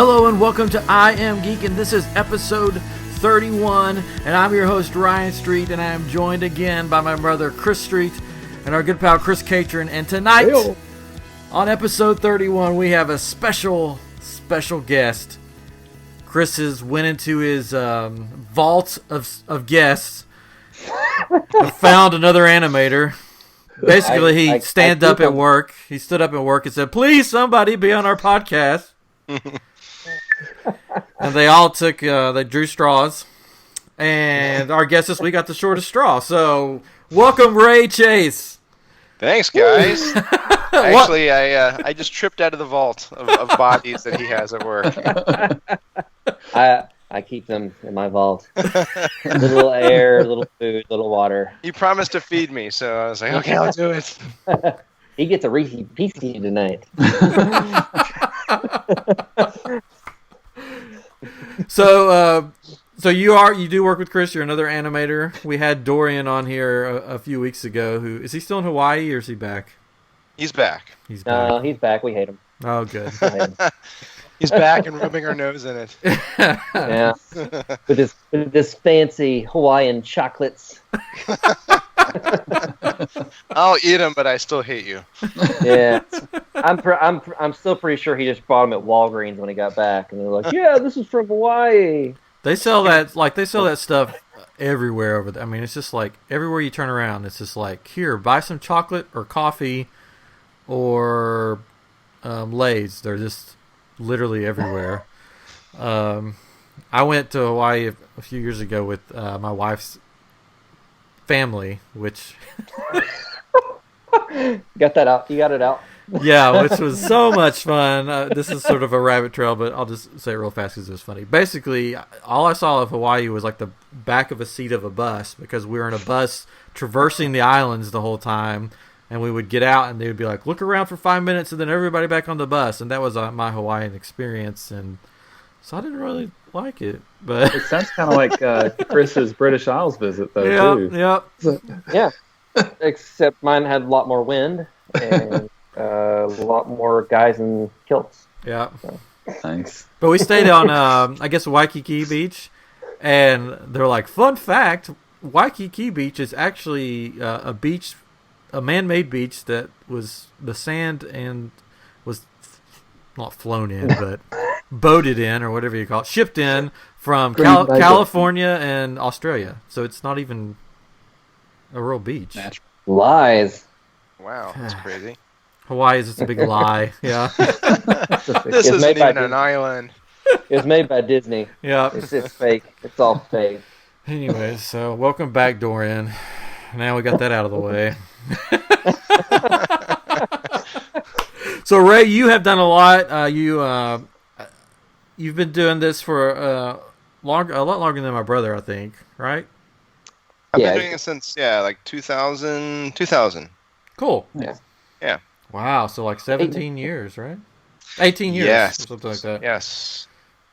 Hello and welcome to I Am Geek, and this is episode 31, and I'm your host Ryan Street, and I am joined again by my brother Chris Street and our good pal Chris Catron. And tonight, Hey-o. on episode 31, we have a special guest. Chris has went into his vault of guests, found another animator. Basically, he stood up at work and said, "Please, somebody be on our podcast." And they all they drew straws. And our guest this week got the shortest straw. So, welcome, Ray Chase. Thanks, guys. Actually, I just tripped out of the vault of bodies that he has at work. I keep them in my vault. A little air, a little food, a little water. He promised to feed me, so I was like, okay, I'll do it. He gets a Reese's Pieces tonight. So you do work with Chris. You're another animator. We had Dorian on here a few weeks ago. Who is he still in Hawaii or is he back? He's back. He's back. We hate him. Oh, good. He's back and rubbing our nose in it. Yeah, with this fancy Hawaiian chocolates. I'll eat them, but I still hate you. Yeah, I'm still pretty sure he just bought them at Walgreens when he got back, and they're like, "Yeah, this is from Hawaii." They sell that stuff everywhere over there. I mean, it's just like everywhere you turn around, it's just like, here, buy some chocolate or coffee or Lay's. They're just literally everywhere. I went to Hawaii a few years ago with my wife's family, which got that out. You got it out. Yeah, which was so much fun. This is sort of a rabbit trail, but I'll just say it real fast because it was funny. Basically, all I saw of Hawaii was like the back of a seat of a bus, because we were in a bus traversing the islands the whole time, and we would get out and they would be like, look around for 5 minutes and then everybody back on the bus. And that was my Hawaiian experience, and so I didn't really like it. But it sounds kind of like Chris's British Isles visit, though, too. Yeah. Except mine had a lot more wind and a lot more guys in kilts. Yeah. So. Thanks. But we stayed on, I guess, Waikiki Beach, and they're like, fun fact, Waikiki Beach is actually a man-made beach that was the sand and was not flown in, but boated in, or whatever you call it, shipped in from California and Australia. So it's not even a real beach. Lies. Wow, that's crazy. Hawaii is just a big lie. Yeah. This isn't even an island. It was made by Disney. Yeah. It's fake. It's all fake. Anyways, so welcome back, Dorian. Now we got that out of the way. So Ray, you have done a lot. You've been doing this for a lot longer than my brother, I think, right? I've been doing it since like 2000. Cool. Yeah. Wow. So like 17 years, right? 18 years. Yes. Or something like that. Yes.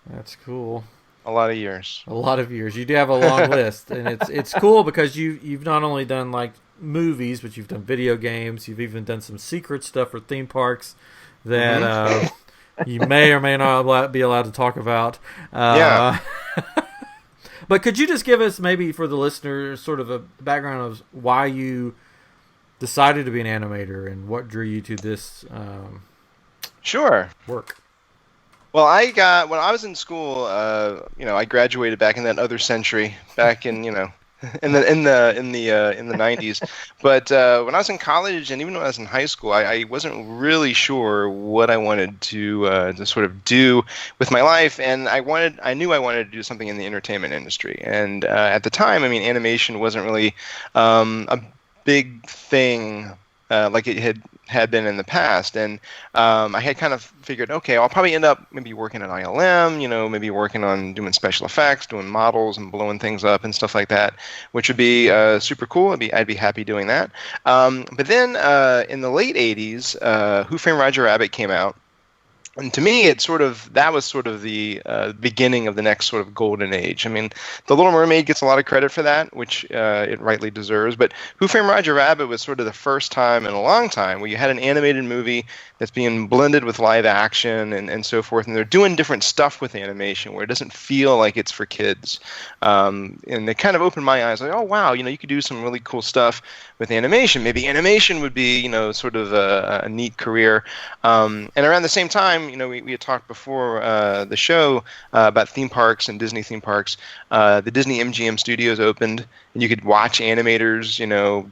That's cool. A lot of years. A lot of years. You do have a long list, and it's cool because you've not only done like movies, but you've done video games. You've even done some secret stuff for theme parks that you may or may not be allowed to talk about. Yeah. But could you just give us, maybe for the listeners, sort of a background of why you decided to be an animator and what drew you to this Sure. work? Well, when I was in school, I graduated back in that other century, back in in the 90s. But when I was in college, and even when I was in high school, I wasn't really sure what I wanted to sort of do with my life, and I knew I wanted to do something in the entertainment industry. And at the time, I mean, animation wasn't really a big thing like it had been in the past, and I had kind of figured, okay, I'll probably end up maybe working at ILM, maybe working on doing special effects, doing models and blowing things up and stuff like that, which would be super cool. I'd be happy doing that. But then in the late 80s, Who Framed Roger Rabbit came out, And to me, that was sort of the beginning of the next sort of golden age. I mean, The Little Mermaid gets a lot of credit for that, which it rightly deserves. But Who Framed Roger Rabbit was sort of the first time in a long time where you had an animated movie that's being blended with live action and so forth, and they're doing different stuff with animation where it doesn't feel like it's for kids. And they kind of opened my eyes, like, oh wow, you could do some really cool stuff with animation. Maybe animation would be, sort of a neat career. And around the same time, we had talked before the show about theme parks and Disney theme parks. The Disney MGM studios opened, and you could watch animators,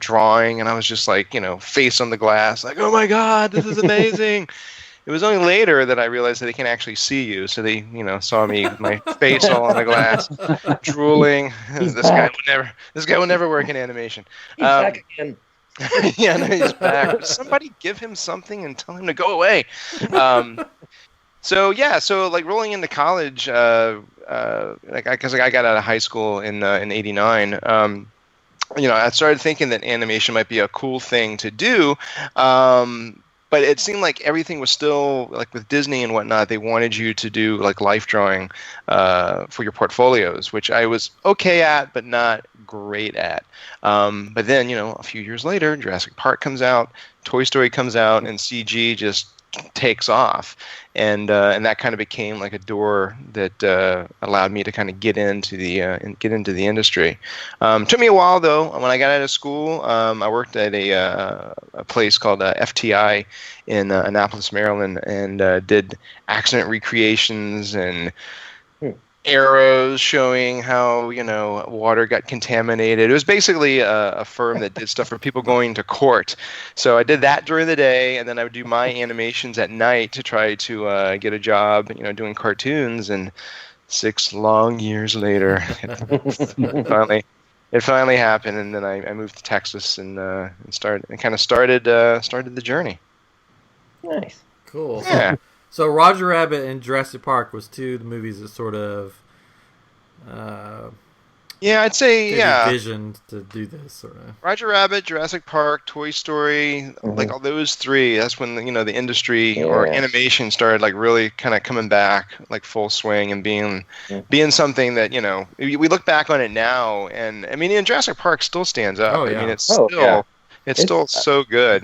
drawing, and I was just like, face on the glass, like, oh my God, this is amazing. It was only later that I realized that they can actually see you. So they, saw me, my face all on the glass, drooling. This guy will never work in animation. He's back again. Yeah, no, he's back. Somebody give him something and tell him to go away. So like rolling into college, because I got out of high school in '89. I started thinking that animation might be a cool thing to do. But it seemed like everything was still, like with Disney and whatnot, they wanted you to do like life drawing for your portfolios, which I was okay at, but not great at. But then, a few years later, Jurassic Park comes out, Toy Story comes out, and CG just takes off. And that kind of became like a door that allowed me to kind of get into the industry. Took me a while though. When I got out of school, I worked at a place called FTI in Annapolis, Maryland, and did accident recreations and arrows showing how water got contaminated. It was basically a firm that did stuff for people going to court. So I did that during the day, and then I would do my animations at night to try to get a job, doing cartoons. And 6 long years later, it finally happened, and then I moved to Texas and started the journey. Nice, cool. Yeah. So Roger Rabbit and Jurassic Park was two of the movies that sort of I'd say visioned to do this sort of. Roger Rabbit, Jurassic Park, Toy Story, like all those three. That's when the industry or animation started like really kind of coming back like full swing and being something that we look back on it now, and I mean Jurassic Park still stands up. Oh, yeah. I mean it's still so good.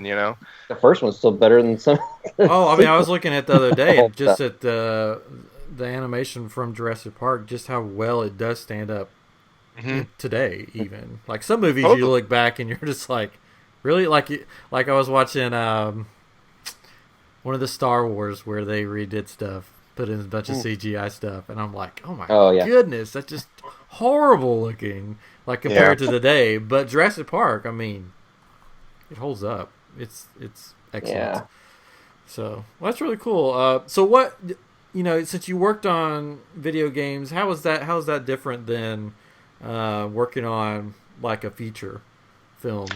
The first one's still better than some. I mean, I was looking at the other day, just at the animation from Jurassic Park, just how well it does stand up today. Even like some movies, you look back and you're just like, really, like I was watching one of the Star Wars where they redid stuff, put in a bunch of CGI stuff, and I'm like, oh my goodness, that's just horrible looking, like compared to today. But Jurassic Park, I mean, it holds up. It's excellent. Yeah. So that's really cool. So what, since you worked on video games, how is that different than working on like a feature film?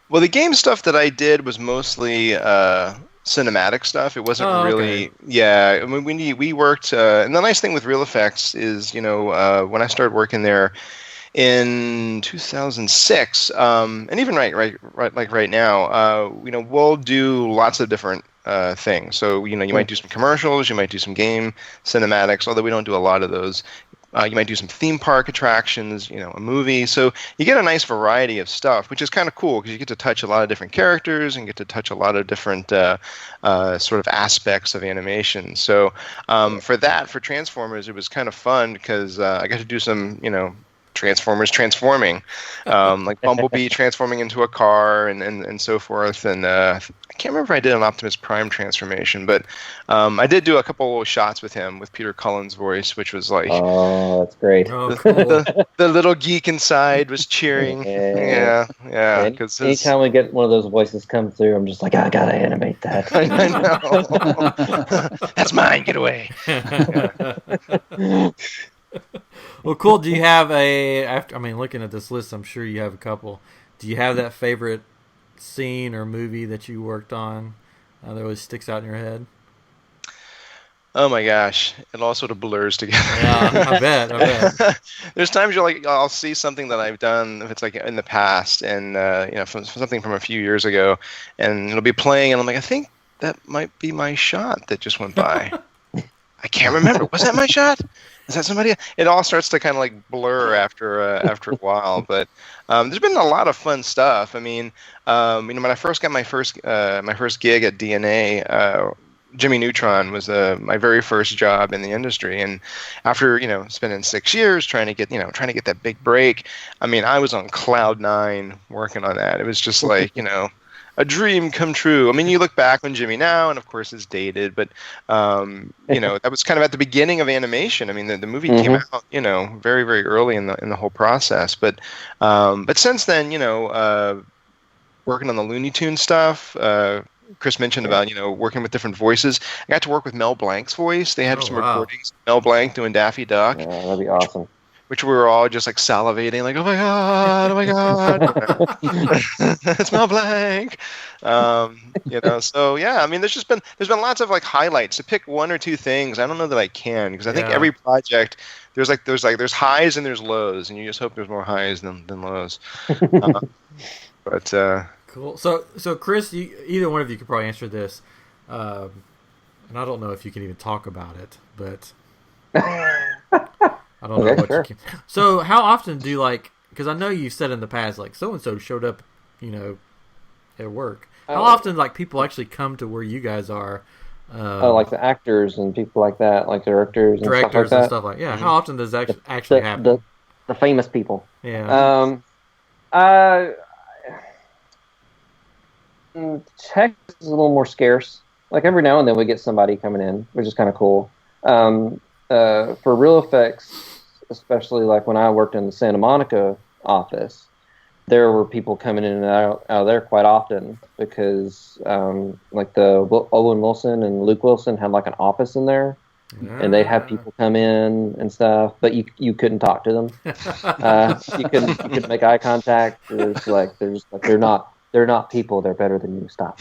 Well, the game stuff that I did was mostly cinematic stuff. It wasn't really. Okay. Yeah, I mean, we worked. And the nice thing with Real Effects is, when I started working there in 2006, and even right now, we'll do lots of different things. So you might do some commercials, you might do some game cinematics, although we don't do a lot of those. You might do some theme park attractions, a movie. So you get a nice variety of stuff, which is kind of cool because you get to touch a lot of different characters and get to touch a lot of different sort of aspects of animation. So for Transformers, it was kind of fun because I got to do some, Transformers transforming, like Bumblebee transforming into a car and so forth. And I can't remember if I did an Optimus Prime transformation, but I did do a couple of little shots with him with Peter Cullen's voice, which was like, oh, that's great. Oh, cool. the little geek inside was cheering. Yeah. Because anytime we get one of those voices come through, I'm just like, I gotta animate that. I know. That's mine. Get away. Well, cool. Do you have looking at this list, I'm sure you have a couple. Do you have that favorite scene or movie that you worked on that always sticks out in your head? Oh my gosh, it all sort of blurs together. Yeah, I bet. There's times I'll see something that I've done, if it's like in the past, and something from a few years ago, and it'll be playing, and I'm like, I think that might be my shot that just went by. I can't remember. Was that my shot? Is that somebody? It all starts to kind of like blur after a while. But there's been a lot of fun stuff. I mean, when I first got my first gig at DNA, Jimmy Neutron was my very first job in the industry. And after spending 6 years trying to get that big break, I mean, I was on cloud 9 working on that. It was just like a dream come true. I mean, you look back on Jimmy now, and of course it's dated, but that was kind of at the beginning of animation. I mean, the movie came out, very, very early in the whole process. But since then, working on the Looney Tunes stuff. Chris mentioned about working with different voices. I got to work with Mel Blanc's voice. They had some recordings of Mel Blanc doing Daffy Duck. Yeah, that'd be awesome. Which we were all just like salivating, like, oh my god, it's Mel Blanc. So yeah, I mean, there's been lots of like highlights. To pick one or two things, I don't know that I can, because I think every project there's highs and there's lows, and you just hope there's more highs than lows. Cool. So Chris, either one of you could probably answer this, and I don't know if you can even talk about it, but. I don't know what you can. So how often do you because I know you said in the past, like, so-and-so showed up, at work. How often, people actually come to where you guys are? Like the actors and people like that, like directors and stuff like that. Yeah, how often does that actually happen? The famous people. Yeah. Texas is a little more scarce. Like, every now and then we get somebody coming in, which is kind of cool. For real effects, especially like when I worked in the Santa Monica office, there were people coming in and out of there quite often because like the Owen Wilson and Luke Wilson had like an office in there, and they'd have people come in and stuff, but you couldn't talk to them. You couldn't make eye contact. They're not people. They're better than you. Stop.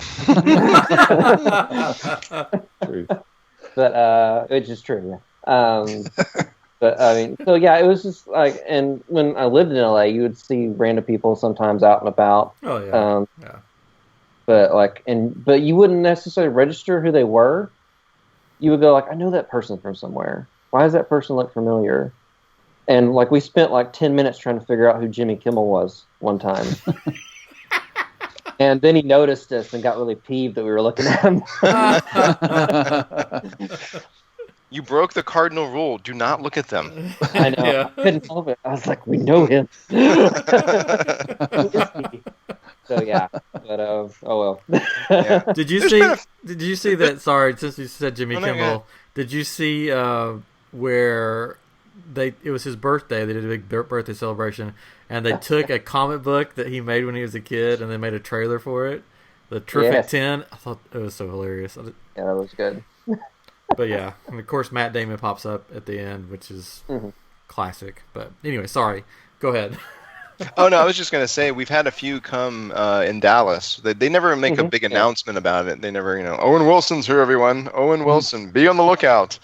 True. But it's just true. But I mean, so yeah, it was just like, and when I lived in LA, you would see random people sometimes out and about. Oh yeah. Yeah. But you wouldn't necessarily register who they were. You would go like, I know that person from somewhere. Why does that person look familiar? And like, we spent like 10 minutes trying to figure out who Jimmy Kimmel was one time. And then he noticed us and got really peeved that we were looking at him. You broke the cardinal rule. Do not look at them. I know. Yeah. I couldn't help it. I was like, we know him. Who is he? So yeah. But oh well. Yeah. Did you see that? Sorry, since you said Jimmy Kimmel, did you see where it was his birthday? They did a big birthday celebration, and they took a comic book that he made when he was a kid, and they made a trailer for it. The Terrific 10. I thought it was so hilarious. Yeah, that was good. But yeah, and of course Matt Damon pops up at the end, which is classic. But anyway, sorry. Go ahead. Oh no, I was just gonna say we've had a few come in Dallas. They never make a big announcement about it. They never, Owen Wilson's here, everyone. Owen Wilson, be on the lookout.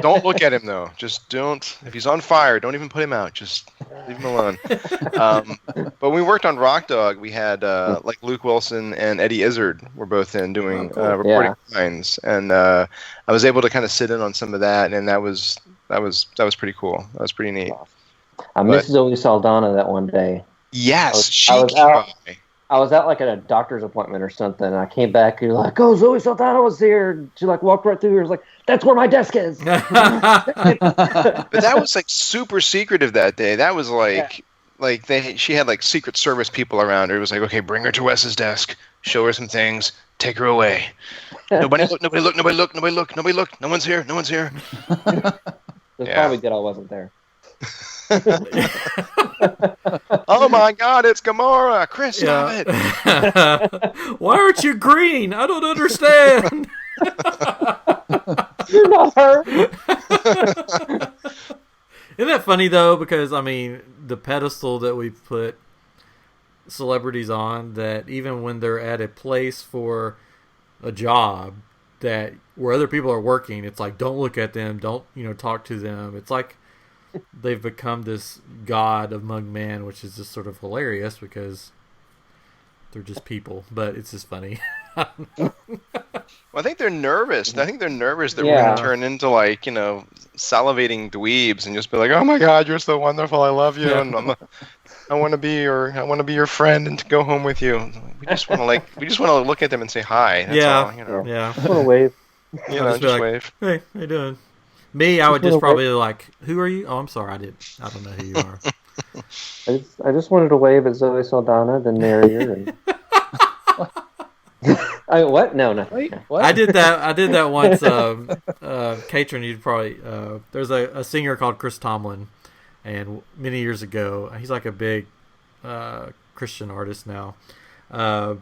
Don't look at him though. Just don't. If he's on fire, don't even put him out. Just leave him alone. But when we worked on Rock Dog, we had like Luke Wilson and Eddie Izzard were both in doing reporting lines, and I was able to kind of sit in on some of that, and that was pretty cool. That was pretty neat. I missed Zoe Saldana that one day. Yes, I was out like at a doctor's appointment or something, and I came back and you're like, oh, Zoe Saldana was here. She like walked right through here. I was like, that's where my desk is. But that was like super secretive that day. That was like she had like Secret Service people around her. It was like, okay, bring her to Wes's desk, show her some things, take her away. Nobody look, nobody look, nobody look, nobody look, nobody look. No one's here, no one's here. It's probably good I wasn't there. Oh my God, it's Gamora! Chris, stop it! Why aren't you green? I don't understand. You're not her. Isn't that funny though? Because I mean, the pedestal that we put celebrities on, that even when they're at a place for a job that where other people are working, it's like, don't look at them, don't talk to them. It's like they've become this god among men, which is just sort of hilarious because they're just people, but it's just funny. Well, I think they're nervous. I think they're nervous that we're Yeah. going to turn into like, salivating dweebs and just be like, "Oh my God, you're so wonderful. I love you, and I want to be your friend and to go home with you." We just want to look at them and say hi. That's Yeah. all, Yeah. Just want to wave. I'll be just like, wave. Hey, how you doing? Me, I would wanna just probably like, who are you? Oh, I'm sorry, I don't know who you are. I just wanted to wave at Zoe Saldana, then marry her. And... what? No, no. Wait, what? I did that once. Katrin, you'd probably. There's a singer called Chris Tomlin, and many years ago, he's like a big Christian artist now. I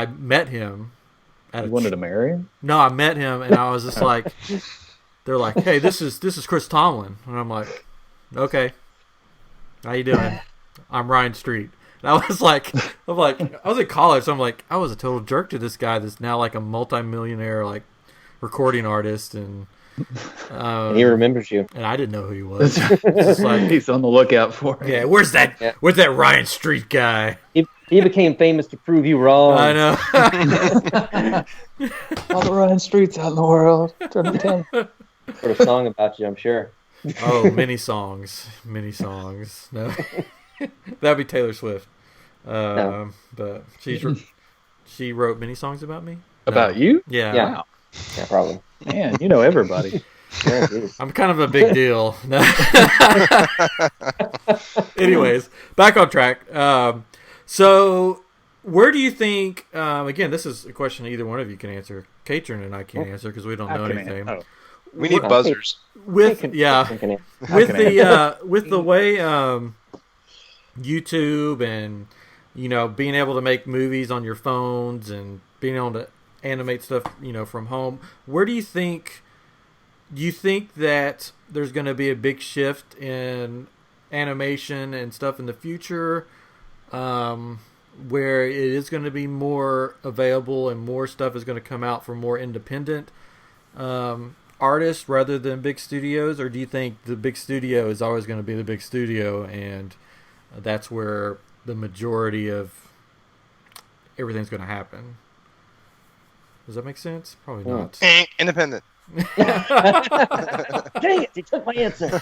met him. You wanted to marry him? No, I met him, and I was just like, they're like, "Hey, this is Chris Tomlin," and I'm like, "Okay, how you doing? I'm Ryan Street." And I was like, I was in college, so I'm like, I was a total jerk to this guy that's now like a multi-millionaire like recording artist, and He remembers you. and I didn't know who he was. It's just like, He's on the lookout for him. yeah, where's that Ryan Street guy? He became famous to prove you wrong. I know. All the Ryan Streets out in the world. Turn them 10. Wrote a song about you, I'm sure. Oh, many songs. No, that'd be Taylor Swift. No. But she wrote many songs about me. About you? Yeah. Yeah. Wow. Yeah, probably. Man, you know everybody. Yeah, dude. I'm kind of a big deal. Anyways, back on track. So, where do you think? Again, this is a question either one of you can answer. Katrin and I can't answer because we don't know anything. We need buzzers. With Thinking- yeah, thinking it. with can the with the way YouTube and being able to make movies on your phones and being able to animate stuff from home, where do you think that there's going to be a big shift in animation and stuff in the future, where it is going to be more available and more stuff is going to come out from more independent artists rather than big studios? Or do you think the big studio is always going to be the big studio and that's where the majority of everything's going to happen? Does that make sense? Probably not. Independent. Dang it, he took my answer.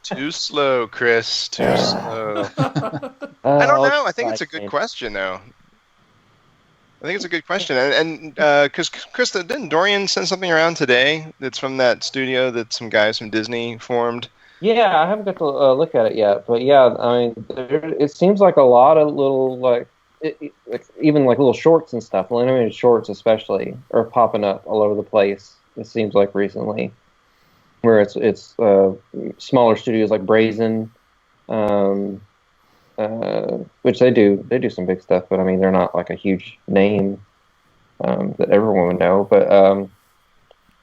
Too slow, Chris. Too slow. I don't know. I think it's a good question, though. I think it's a good question, and because Chris, didn't Dorian send something around today that's from that studio that some guys from Disney formed? Yeah, I haven't got to look at it yet, but yeah, I mean, it seems like a lot of little even like little shorts and stuff, little animated shorts especially, are popping up all over the place. It seems like recently, where it's smaller studios like Brazen, which they do some big stuff, but I mean they're not like a huge name that everyone would know. But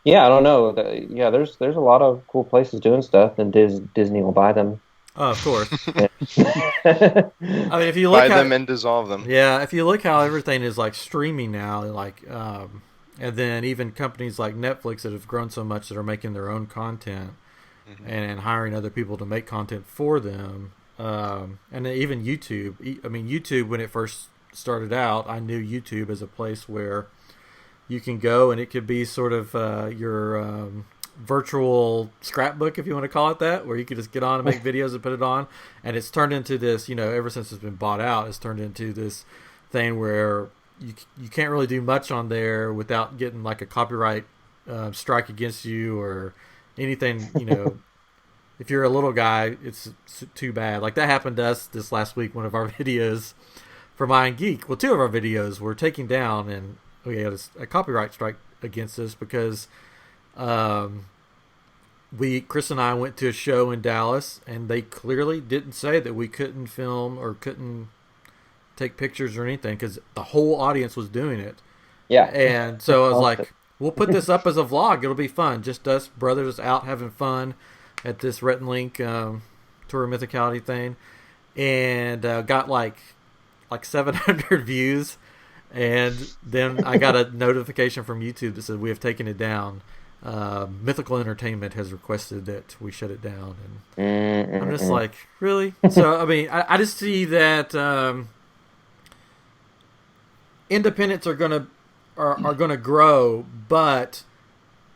yeah, I don't know. There's a lot of cool places doing stuff, and Disney will buy them. Oh, of course. I mean, if you look Buy them and dissolve them. Yeah, if you look how everything is like streaming now, like, and then even companies like Netflix that have grown so much that are making their own content and hiring other people to make content for them, and then even YouTube. I mean, YouTube, when it first started out, I knew YouTube as a place where you can go and it could be sort of your virtual scrapbook, if you want to call it that, where you could just get on and make videos and put it on. And it's turned into this, ever since it's been bought out, it's turned into this thing where you can't really do much on there without getting like a copyright strike against you or anything. If you're a little guy, it's too bad. Like that happened to us this last week. One of our videos for Mind Geek, well, two of our videos were taken down, and we had a copyright strike against us because Chris and I went to a show in Dallas, and they clearly didn't say that we couldn't film or couldn't take pictures or anything because the whole audience was doing it. Yeah. And so I was like, we'll put this up as a vlog. It'll be fun. Just us brothers out having fun at this Rhett and Link Tour of Mythicality thing. And got like 700 views. And then I got a notification from YouTube that said we have taken it down. Mythical Entertainment has requested that we shut it down. And I'm just like, really? So, I mean, I just see that independents are gonna grow, but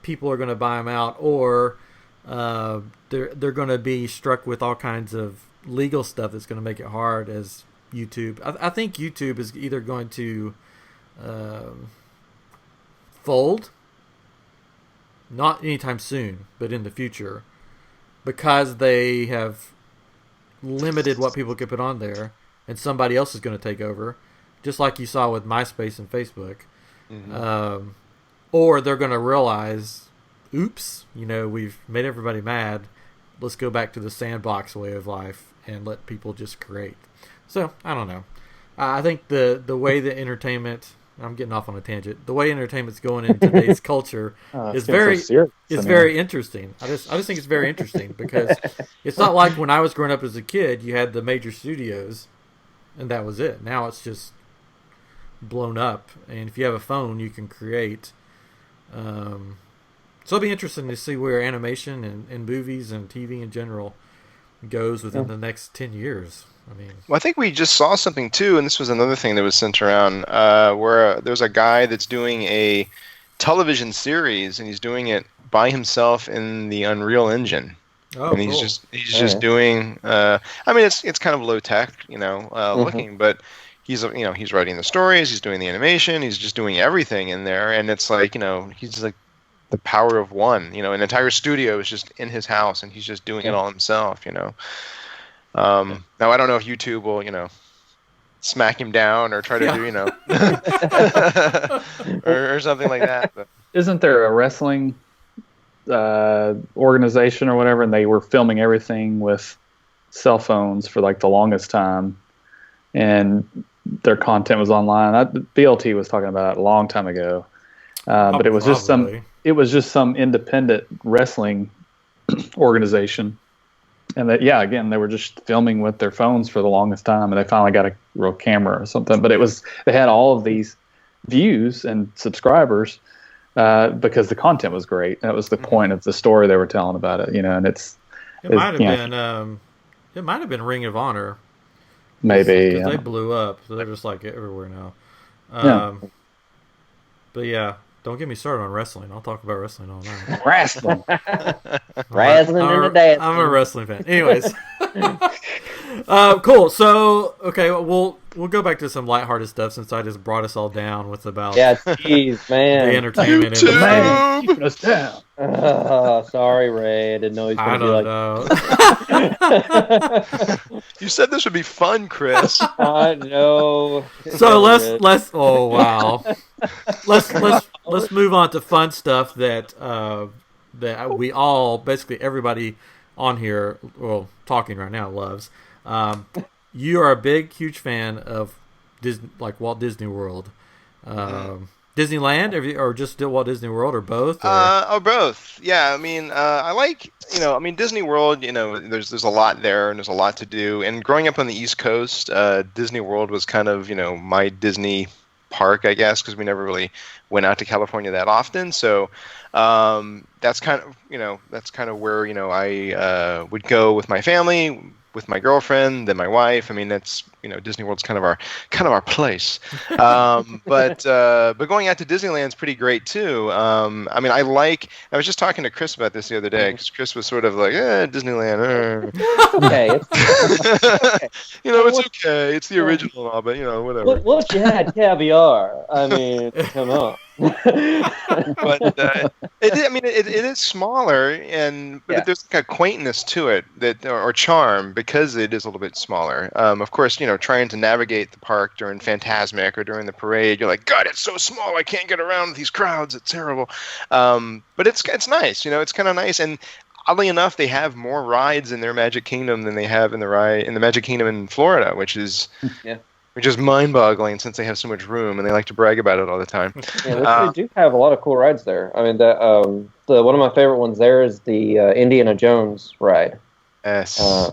people are gonna buy them out, or they're gonna be struck with all kinds of legal stuff that's gonna make it hard as YouTube. I think YouTube is either going to fold, not anytime soon, but in the future, because they have limited what people can put on there, and somebody else is going to take over, just like you saw with MySpace and Facebook. Mm-hmm. Or they're going to realize, oops, we've made everybody mad. Let's go back to the sandbox way of life and let people just create. So, I don't know. I think the way that entertainment, I'm getting off on a tangent, the way entertainment's going in today's culture is very interesting. I just think it's very interesting because it's not like when I was growing up as a kid, you had the major studios and that was it. Now it's just blown up, and if you have a phone, you can create. So it'll be interesting to see where animation and movies and TV in general goes within the next 10 years. Well, I think we just saw something too, and this was another thing that was sent around, where there's a guy that's doing a television series, and he's doing it by himself in the Unreal Engine. Oh, and he's cool. just doing. It's kind of low tech, looking, but he's writing the stories, he's doing the animation, he's just doing everything in there, and it's like he's like the power of one. An entire studio is just in his house, and he's just doing it all himself. Now I don't know if YouTube will, smack him down or try to do, or something like that. But. Isn't there a wrestling organization or whatever, and they were filming everything with cell phones for like the longest time, and their content was online? BLT was talking about it a long time ago, but it was just some independent wrestling organization. And that, again, they were just filming with their phones for the longest time, and they finally got a real camera or something. But they had all of these views and subscribers because the content was great. That was the point of the story they were telling about it, and it might have been Ring of Honor, maybe because they blew up. So they're just like everywhere now. But yeah. Don't get me started on wrestling. I'll talk about wrestling all night. Wrestling. Wrestling in the dance. I'm a wrestling fan. Anyways. Cool. So, okay, we'll go back to some lighthearted stuff since I just brought us all down with about jeez, man. the entertainment YouTube. industry. Man, keeping us down. Sorry, Ray. I didn't know he was going to be know. You said this would be fun, Chris. I know. So let's oh wow. Let's move on to fun stuff that we all, basically everybody on here, well, talking right now, loves. You are a huge fan of Disney, like Walt Disney World. Disneyland, or just Walt Disney World, or both? Or both. Yeah, I like, Disney World, there's a lot there and there's a lot to do. And growing up on the East Coast, Disney World was kind of, my Disney park, I guess, because we never really went out to California that often. So that's kind of where, I would go with my family, with my girlfriend, then my wife. That's Disney World's kind of our place. But going out to Disneyland's pretty great too. I was just talking to Chris about this the other day, because Chris was sort of like, Disneyland. Okay. It's okay. It's the original and all, but whatever. What you had caviar? Come on. But it is smaller, but there's like a quaintness to it or charm, because it is a little bit smaller. Of course, trying to navigate the park during Fantasmic or during the parade, you're like, God, it's so small, I can't get around with these crowds, it's terrible. But it's nice, it's kind of nice. And oddly enough, they have more rides in their Magic Kingdom than they have in the Magic Kingdom in Florida, which is mind-boggling, since they have so much room and they like to brag about it all the time. Yeah, they do have a lot of cool rides there. The one of my favorite ones there is the Indiana Jones ride. Yes.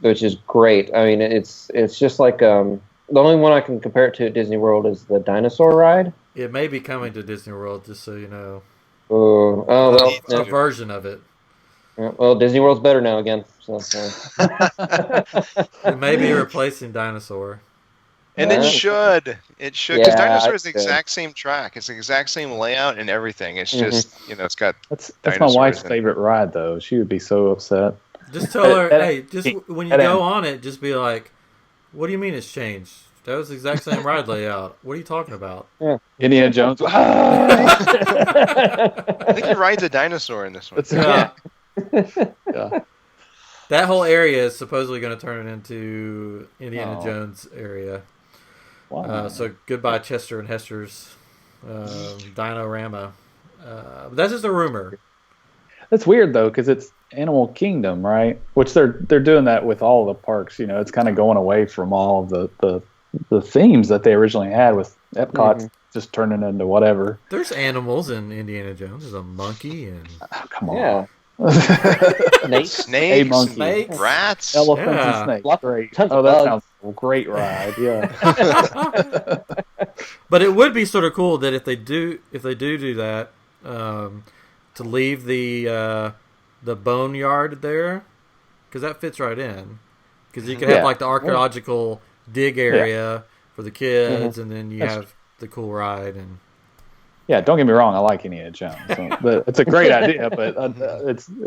Which is great. It's just like the only one I can compare it to at Disney World is the dinosaur ride. It may be coming to Disney World, just so you know. A version of it. Yeah, well, Disney World's better now again. So. It may be replacing Dinosaur. And it should. It should. Yeah, Because Dinosaur is the it should. exact same track. It's the exact same layout and everything. It's just, it's got That's my dinosaurs wife's in it. favorite ride, though. She would be so upset. Just tell her, That- hey, just when you go on it, just be like, what do you mean it's changed? That was the exact same ride layout. What are you talking about? Indiana Jones. I think he rides a dinosaur in this one. Yeah. Yeah. That whole area is supposedly going to turn it into Indiana Jones area. Wow. So goodbye Chester and Hester's Dino-Rama. But that's just a rumor. That's weird though, because it's Animal Kingdom, right? Which they're doing that with all the parks. It's kind of going away from all of the themes that they originally had with Epcot, just turning into whatever. There's animals in Indiana Jones. There's a monkey and Oh, come on. Yeah. Snakes, A monkey. Snakes. rats. Elephants Yeah. and snakes. Lots- Great. tons Oh, of that bugs. sounds a great ride. Yeah. But it would be sort of cool that if they do that, to leave the boneyard there, because that fits right in. Because you can have like the archaeological dig area for the kids, and then you have the cool ride. And Yeah, don't get me wrong. I like Indiana Jones. So, it's a great idea, but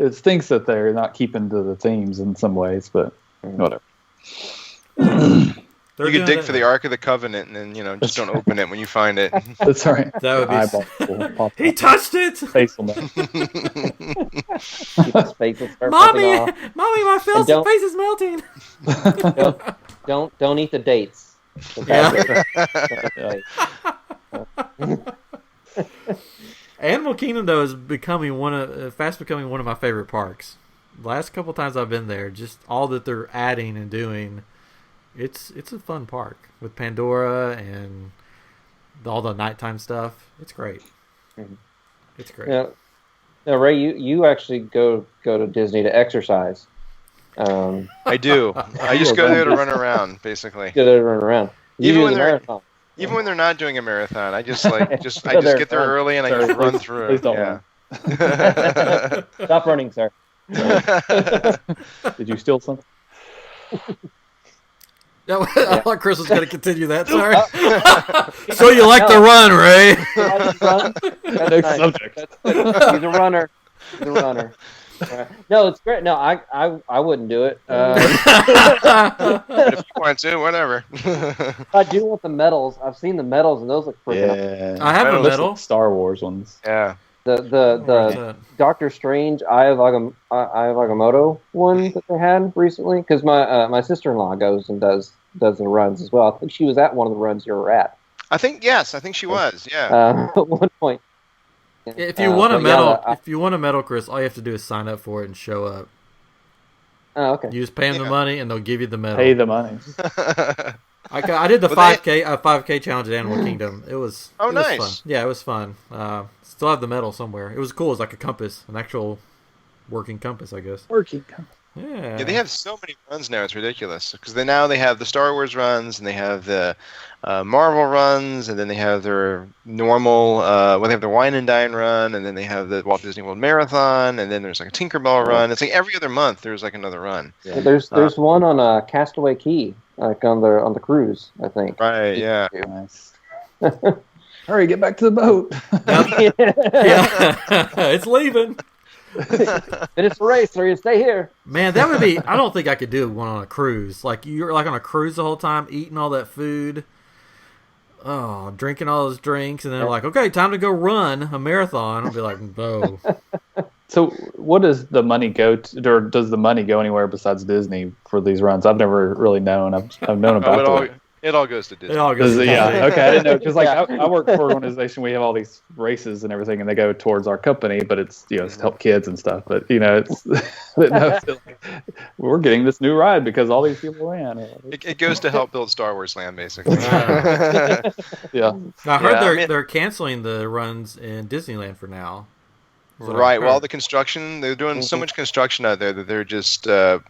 it stinks that they're not keeping to the themes in some ways. But whatever. they're You doing could dig that- for the Ark of the Covenant, and then just don't open it when you find it. That's all right. That would be. Eyeball will pop He up. touched it, Face will melt. Keep his face and start mommy. popping off. Mommy, my And don't- face is melting. Don't eat the dates. Yeah. Yeah. Animal Kingdom though is fast becoming one of my favorite parks. The last couple times I've been there, just all that they're adding and doing, it's a fun park with Pandora and all the nighttime stuff. It's great. It's great. Now, Ray, you actually go to Disney to exercise. I do. I just go there to run around, basically. Go there to run around. You Even do when the they're- marathon. Even when they're not doing a marathon, I just I just Go there, get there run. early and I Sorry, just run please- through. please don't Yeah. Stop running, sir. Did you steal something? I thought Chris was going to continue that. Sorry. So you like to run, Ray? Run? That's Next nice. subject. That's good. He's a runner. He's a runner. No, it's great. No, I wouldn't do it. But if you want to, whatever. I do want the medals. I've seen the medals, and those look freaking awesome. Yeah. I have a Medals. medal. Star Wars ones. Yeah. The Doctor Strange Eye of Agamotto one that they had recently, because my sister-in-law goes and does the runs as well. I think she was at one of the runs you were at I think she was. Yeah. at one point. If you want a but medal, yeah, if you want a medal, Chris, all you have to do is sign up for it and show up. oh, okay. You just pay them the Yeah. money, and they'll give you the medal. Pay the money. I did the Well, 5K challenge at Animal Kingdom. It was Oh, it was nice. fun. Yeah, it was fun. Still have the medal somewhere. It was cool. It was like a compass, an actual working compass, I guess. Working. Yeah. Yeah, they have so many runs now. It's ridiculous because they have the Star Wars runs and they have the Marvel runs, and then they have their normal. They have the Wine and Dine run, and then they have the Walt Disney World Marathon, and then there's like a Tinkerbell run. It's like every other month there's like another run. Yeah, there's one on Castaway Key, like on the cruise, I think. Right? Yeah. Nice. Hurry, get back to the boat. Yeah. It's leaving. Finish the race, or you stay here. Man, that would be. I don't think I could do one on a cruise. Like you're like on a cruise the whole time, eating all that food, drinking all those drinks, and then like, okay, time to go run a marathon. I'll be like, no. So, what does the money go to, or does the money go anywhere besides Disney for these runs? I've never really known. I've known about It all goes to Disney. It all goes. yeah, okay, I didn't know because I work for an organization. We have all these races and everything, and they go towards our company, but it's it's to help kids and stuff. But it's we're getting this new ride because all these people ran. It goes to help build Star Wars Land, basically. Yeah, I heard Yeah. they're canceling the runs in Disneyland for now. Is what I Right. Well, heard. the construction, they're doing so much construction out there that they're just, I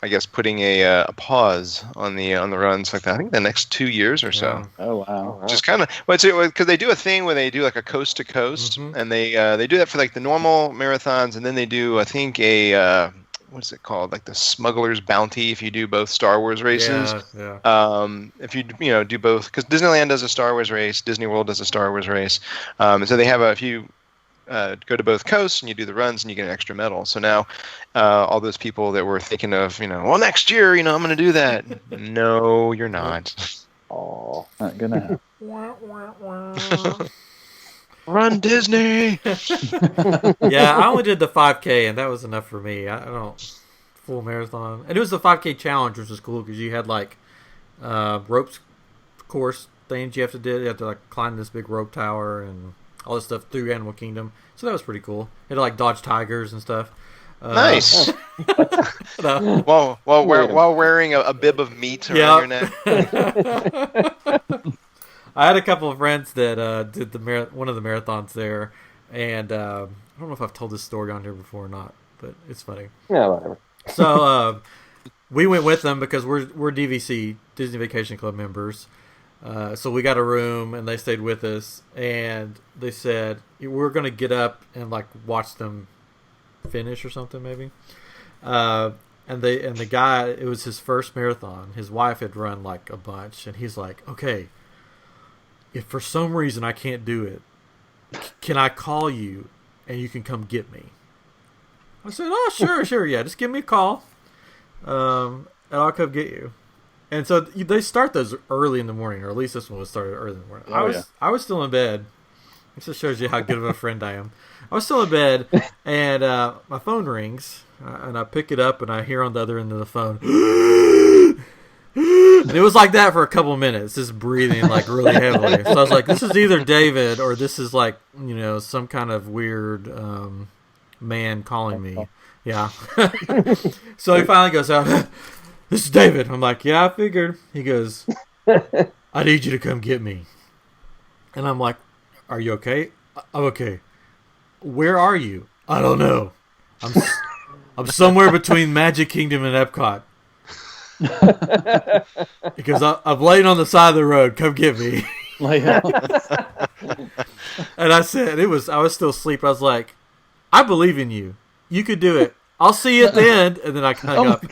guess, putting a pause on the runs like that. I think the next 2 years or so. Yeah. oh wow, Just kind of, because they do a thing where they do like a coast to coast, Mhm. and they do that for like the normal marathons, and then they do, I think, a what's it called? Like the Smuggler's Bounty. If you do both Star Wars races, if you do both, because Disneyland does a Star Wars race, Disney World does a Star Wars race, and so they have if you go to both coasts and you do the runs and you get an extra medal. So now all those people that were thinking of, well, next year, I'm going to do that. No, you're not. Oh, Not gonna happen. Run, Disney! Yeah, I only did the 5K, and that was enough for me. I don't full marathon, and it was the 5K challenge, which was cool because you had like ropes course things you have to do. You have to like climb this big rope tower and all this stuff through Animal Kingdom. So that was pretty cool. You had to like dodge tigers and stuff. Nice. While wearing a bib of meat around your neck. I had a couple of friends that did one of the marathons there, and I don't know if I've told this story on here before or not, but it's funny. Yeah, whatever. So we went with them because we're DVC, Disney Vacation Club members. So we got a room, and they stayed with us, and they said we're going to get up and like watch them finish or something maybe. And the guy, it was his first marathon. His wife had run like a bunch, and he's like, okay, if for some reason I can't do it, can I call you and you can come get me? I said, oh, sure, yeah, just give me a call, and I'll come get you. And so they start those early in the morning, or at least this one was started early in the morning. I was still in bed. It just shows you how good of a friend I am. I was still in bed, and my phone rings, and I pick it up, and I hear on the other end of the phone, and it was like that for a couple minutes, just breathing like really heavily. So I was like, this is either David or this is like, some kind of weird man calling me. Yeah. So he finally goes out, this is David. I'm like, yeah, I figured. He goes, I need you to come get me. And I'm like, are you okay? I'm okay. Where are you? I don't know. I'm somewhere between Magic Kingdom and Epcot. Because I'm laying on the side of the road. Come get me. And I said, I was still asleep. I was like, I believe in you. You could do it. I'll see you at the end. And then I hung up.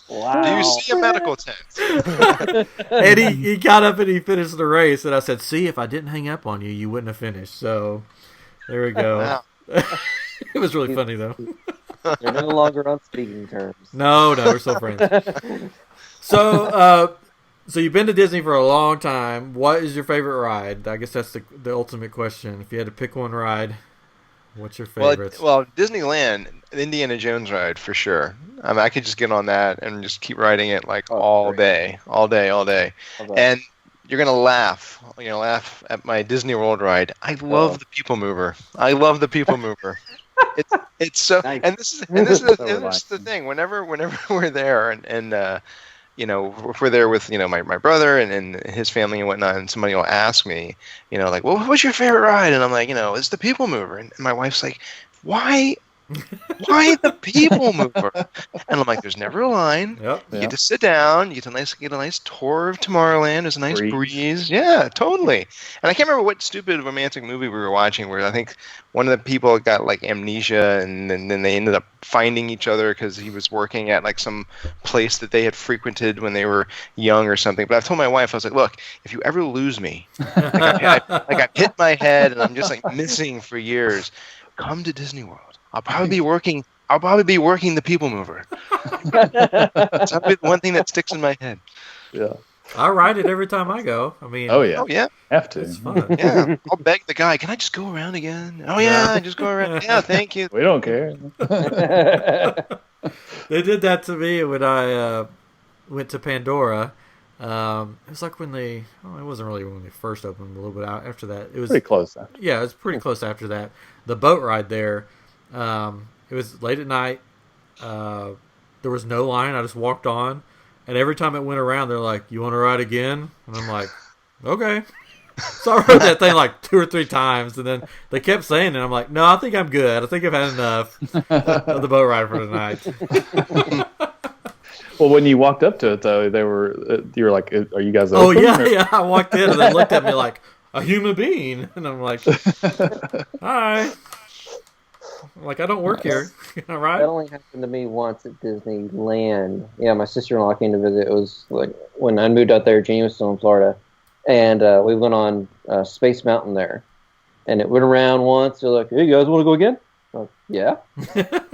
Wow. Do you see a medical tent? And he got up and he finished the race. And I said, see, if I didn't hang up on you, you wouldn't have finished. So there we go. Wow. It was really funny, though. They're no longer on speaking terms. No, we're still friends. So you've been to Disney for a long time. What is your favorite ride? I guess that's the ultimate question. If you had to pick one ride, what's your favorite? Well, Disneyland, Indiana Jones ride for sure. I mean, I could just get on that and just keep riding it like all day. And you're gonna laugh. Laugh at my Disney World ride. I love the People Mover. It's so, nice. and this is the thing. Whenever we're there, and if we're there with my brother and his family and whatnot, and somebody will ask me, like, well, what's your favorite ride? And I'm like, it's the People Mover. And my wife's like, why the People Mover? And I'm like, there's never a line. Yep. You get to sit down. You get a nice tour of Tomorrowland. There's a nice breeze. Yeah, totally. And I can't remember what stupid romantic movie we were watching where I think one of the people got like amnesia, and then they ended up finding each other because he was working at like some place that they had frequented when they were young or something. But I've told my wife, I was like, look, if you ever lose me, I've hit my head and I'm just like missing for years, come to Disney World. I'll probably be working the People Mover. That's the one thing that sticks in my head. Yeah. I ride it every time I go. I mean, Oh yeah. Have to. it's fun. Yeah. I'll beg the guy, can I just go around again? Oh yeah, just go around. Yeah, thank you. We don't care. They did that to me when I went to Pandora. It was like when it wasn't really when they first opened. A little bit after that, it was Pretty close after. Yeah, it was pretty close after that. The boat ride there. It was late at night. There was no line. I just walked on, and every time it went around, they're like, "You want to ride again?" And I'm like, "Okay." So I rode that thing like 2 or 3 times, and then they kept saying it. I'm like, "No, I think I'm good. I think I've had enough of the boat ride for tonight." Well, when you walked up to it, though, you were like, "Are you guys?" Oh open? yeah. I walked in, and they looked at me like a human being, and I'm like, "Hi." Like, I don't work here. All right. That only happened to me once at Disneyland. Yeah, my sister-in-law came to visit. It was like when I moved out there. Jeannie was still in Florida, and we went on Space Mountain there. And it went around once. They're like, "Hey, you guys want to go again?" I'm like, yeah.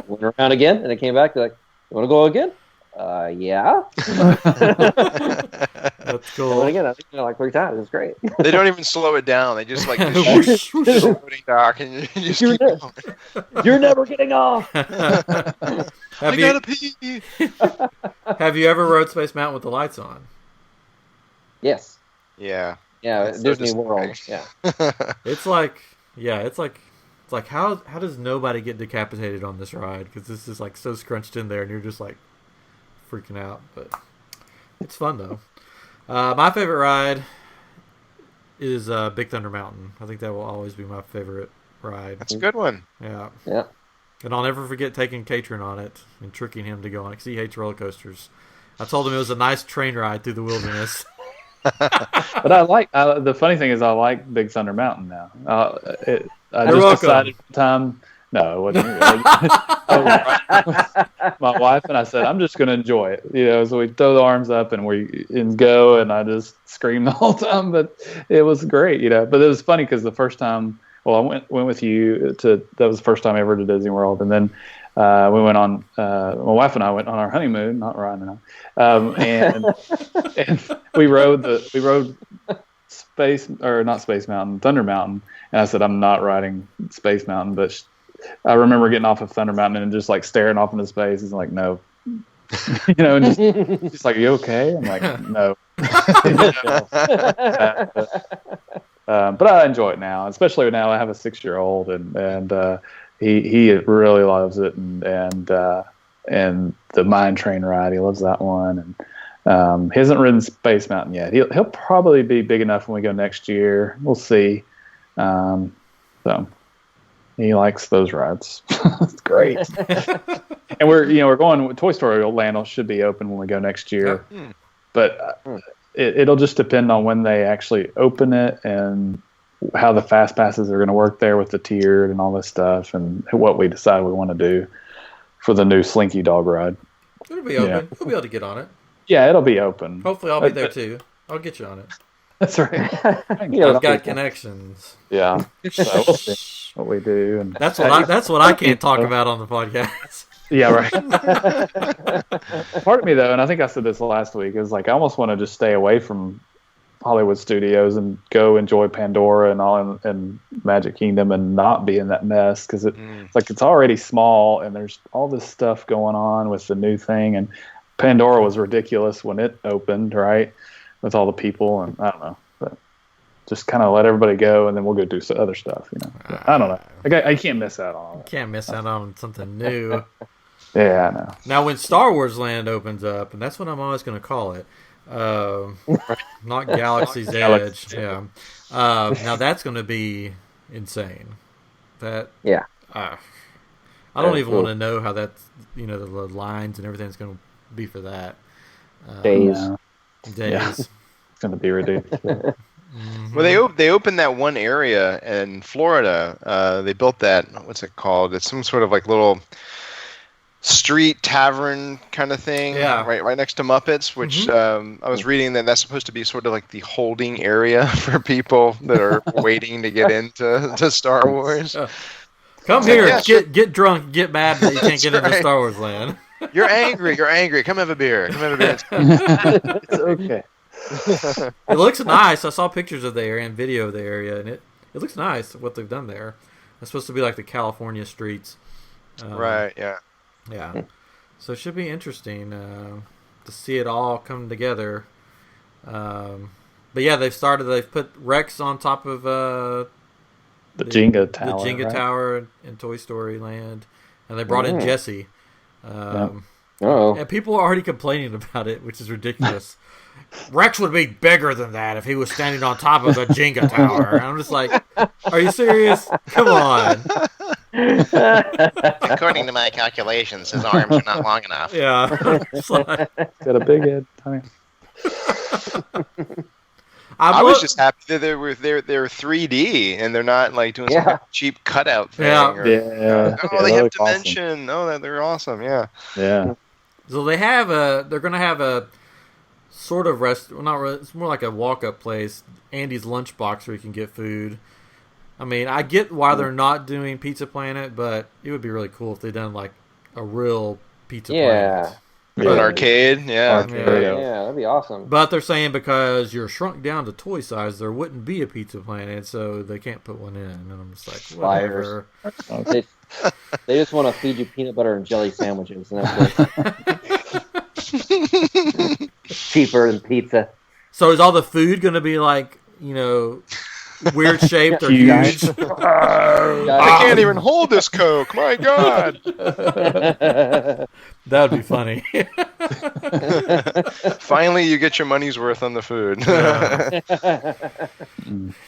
Went around again, and it came back. They're like, "You want to go again?" Yeah. That's I cool. went again. I think like 3 times. It was great. They don't even slow it down. They just like just shoot the loading dock and you just You're keep never- going. You're never getting off. Have I you gotta pee. have you ever rode Space Mountain with the lights on? Yes. Yeah. Yeah, That's so Disney World. disappointing. Yeah. It's like how does nobody get decapitated on this ride? Because this is like so scrunched in there, and you're just like freaking out. But it's fun though. My favorite ride is Big Thunder Mountain. I think that will always be my favorite ride. That's a good one. Yeah. Yeah. And I'll never forget taking Catron on it and tricking him to go on it because he hates roller coasters. I told him it was a nice train ride through the wilderness. But the funny thing is I like Big Thunder Mountain now. I You're just welcome. decided one time. No, it wasn't. My wife and I said, I'm just going to enjoy it. So we throw the arms up and we go, and I just scream the whole time. But it was great, But it was funny because the first time, I went with you that was the first time ever to Disney World, and then we went on. My wife and I went on our honeymoon, not Ryan and I, and we rode not Space Mountain, Thunder Mountain, and I said I'm not riding Space Mountain, but I remember getting off of Thunder Mountain and just like staring off into space. It's like no, and just like, are you okay? I'm like no. But I enjoy it now, especially now I have a 6-year-old, and he really loves it, and the mine train ride, he loves that one, and he hasn't ridden Space Mountain yet. He'll probably be big enough when we go next year. We'll see. So he likes those rides. It's great. And we're going. Toy Story Land should be open when we go next year, but it'll just depend on when they actually open it and how the fast passes are going to work there with the tiered and all this stuff, and what we decide we want to do for the new Slinky Dog ride. It'll be open. We'll be able to get on it. Yeah, it'll be open. Hopefully, I'll be there too. I'll get you on it. That's right. I've got connections. Yeah. So we'll see what we do, and That's what I can't talk about on the podcast. Yeah, right. Part of me, though, and I think I said this last week, is like I almost want to just stay away from Hollywood Studios and go enjoy Pandora and all and Magic Kingdom and not be in that mess, because it's like it's already small and there's all this stuff going on with the new thing, and Pandora was ridiculous when it opened, right, with all the people, and I don't know, but just kind of let everybody go and then we'll go do some other stuff, I don't know. I can't miss out on it. Can't miss out on something new. Yeah, I know. Now, when Star Wars Land opens up, and that's what I'm always going to call it, not Galaxy's Edge. Yeah. Now that's going to be insane. I don't even want to know how that's the lines and everything's going to be for that. Days. Yeah. It's going to be ridiculous. Well, they opened that one area in Florida. They built that. What's it called? It's some sort of like little street tavern kind of thing, right next to Muppets, which I was reading that's supposed to be sort of like the holding area for people that are waiting to get into Star Wars. Come here, get drunk, get mad that you can't get into Star Wars Land. You're angry. Come have a beer. It's okay. It looks nice. I saw pictures of the area and video of the area, and it looks nice what they've done there. It's supposed to be like the California streets. Right, yeah. Yeah. So it should be interesting to see it all come together. But yeah, they've put Rex on top of the Jenga Tower. The Jenga Tower in Toy Story Land. And they brought in Jessie. And people are already complaining about it, which is ridiculous. Rex would be bigger than that if he was standing on top of the Jenga Tower. And I'm just like, are you serious? Come on. According to my calculations, his arms are not long enough. Yeah. Got a big head. I was just happy that they're 3D and they're not like doing some kind of cheap cutout thing. They have dimension. Awesome. Oh, they're awesome. Yeah. Yeah. So they're gonna have a sort of it's more like a walk-up place, Andy's Lunchbox, where you can get food. I mean, I get why they're not doing Pizza Planet, but it would be really cool if they done like a real Pizza Planet. An arcade, yeah, that'd be awesome. But they're saying because you're shrunk down to toy size, there wouldn't be a Pizza Planet, so they can't put one in. And I'm just like, whatever. They just want to feed you peanut butter and jelly sandwiches, and that's it. Cheaper than pizza. So is all the food going to be like, weird shaped or huge? I can't even hold this Coke. My God. That would be funny. Finally, you get your money's worth on the food.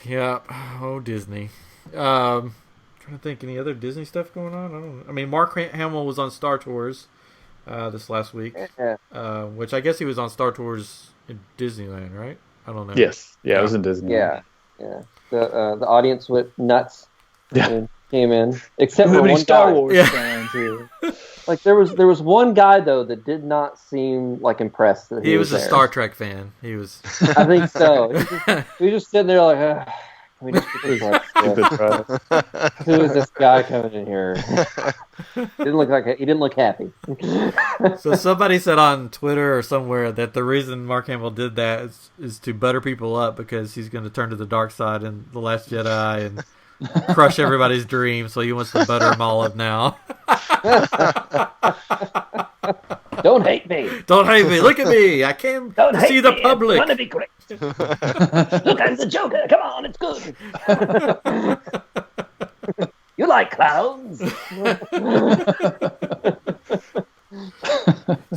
Yeah. Oh, Disney. Trying to think, any other Disney stuff going on? I mean, Mark Hamill was on Star Tours this last week, which I guess he was on Star Tours in Disneyland, right? I don't know. Yes. Yeah, it was in Disneyland. Yeah. The audience went nuts. And came in, except for one Star guy. Wars fans here. Like there was one guy though that did not seem like impressed that he was a there. Star Trek fan. He was. I think so. He was just sitting there like, can we just who is this guy coming in here? He didn't look happy. So somebody said on Twitter or somewhere that the reason Mark Hamill did that is to butter people up because he's going to turn to the dark side in The Last Jedi and crush everybody's dreams. So he wants to butter them all up now. Don't hate me. Don't hate me. Look at me. I came to see the public. It's gonna be great. Look, I'm the Joker. Come on, it's good. You like clowns?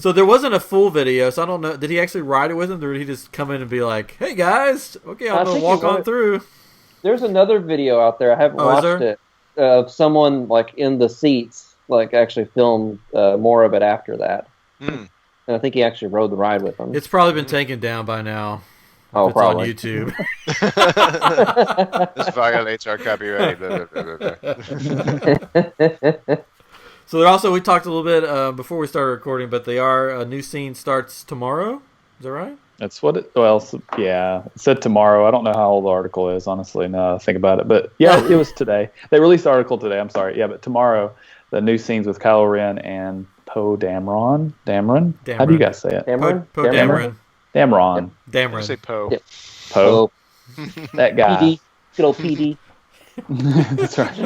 So there wasn't a full video, so I don't know. Did he actually ride it with him, or did he just come in and be like, "Hey guys, okay, I'm gonna walk on through"? There's another video out there. I haven't watched it of someone like in the seats, like actually filmed more of it after that. And I think he actually rode the ride with them. It's probably been taken down by now. Oh, it's probably on YouTube. This violates our copyright. So we talked a little bit before we started recording, but a new scene starts tomorrow. Is that right? That's what it. Well, yeah, it said tomorrow. I don't know how old the article is, honestly. Now I think about it, but yeah, it was today. They released the article today. I'm sorry. Yeah, but tomorrow, the new scenes with Kylo Ren and Poe Dameron. How do you guys say it? Dameron. Poe Dameron. Dameron. Dameron. I say Poe. Yeah. Poe. That guy. PD. Good old PD. That's right.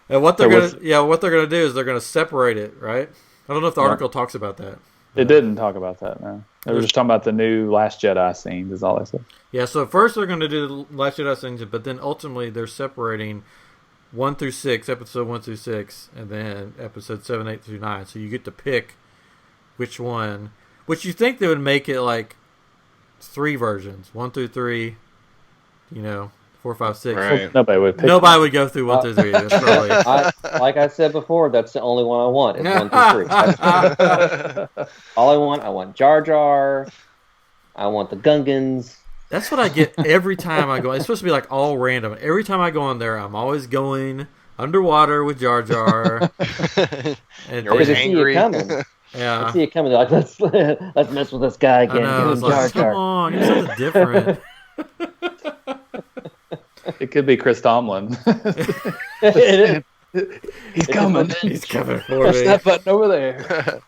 And what they're gonna do is they're gonna separate it, right? I don't know if the article talks about that. It didn't talk about that, no. They were just talking about the new Last Jedi scenes, is all I said. Yeah, so first they're going to do the Last Jedi scenes, but then ultimately they're separating 1 through 6, episode 1 through 6, and then episode 7, 8 through 9. So you get to pick which one, which you think they would make it like 3 versions, 1 through 3, 4, 5, 6. Right. Nobody would go through 1 through 3. That's probably... like I said before, that's the only one I want is 1 through 3. All I want Jar Jar. I want the Gungans. That's what I get every time I go. It's supposed to be like all random. Every time I go on there, I'm always going underwater with Jar Jar. And you're always angry. Yeah, I see it coming. They're like, let's mess with this guy again. I know, Jar Jar. Come on, you're something different. It could be Chris Tomlin. He's coming. He's coming for Push me. that button over there.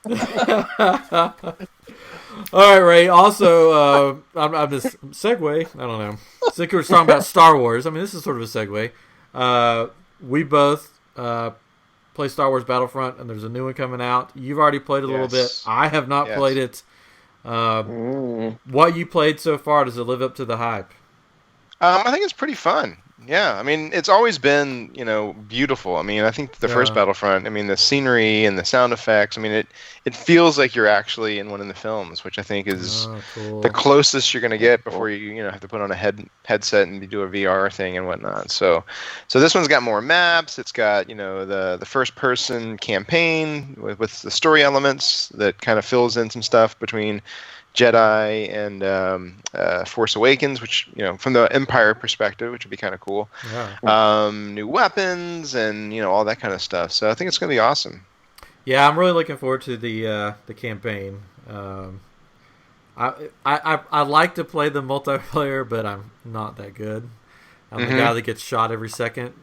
All right, Ray. Also, I'm just segue. I don't know. Since we're talking about Star Wars, I mean, this is sort of a segue. We both play Star Wars Battlefront, and there's a new one coming out. You've already played a little bit. I have not played it. What you played so far, does it live up to the hype? I think it's pretty fun. Yeah, I mean, it's always been, beautiful. I mean, I think the first Battlefront, I mean, the scenery and the sound effects, I mean, it feels like you're actually in one of the films, which I think is the closest you're going to get before you have to put on a headset and do a VR thing and whatnot. So this one's got more maps. It's got, the first-person campaign with the story elements that kind of fills in some stuff between Jedi and Force Awakens, which from the Empire perspective, which would be kind of cool. Yeah. New weapons and all that kind of stuff. So I think it's going to be awesome. Yeah, I'm really looking forward to the campaign. I like to play the multiplayer, but I'm not that good. I'm the guy that gets shot every second.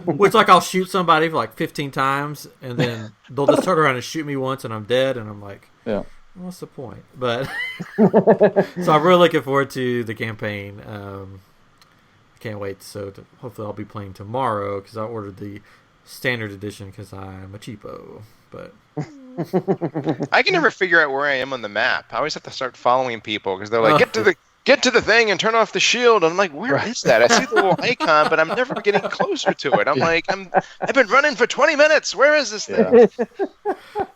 Which, like, I'll shoot somebody for like 15 times, and then they'll just turn around and shoot me once, and I'm dead, and I'm like, what's the point? But so I'm really looking forward to the campaign. I can't wait. So hopefully I'll be playing tomorrow because I ordered the standard edition because I'm a cheapo. But I can never figure out where I am on the map. I always have to start following people because they're like, get to the thing and turn off the shield. And I'm like, where is that? I see the little icon, but I'm never getting closer to it. I'm like, I've been running for 20 minutes. Where is this thing?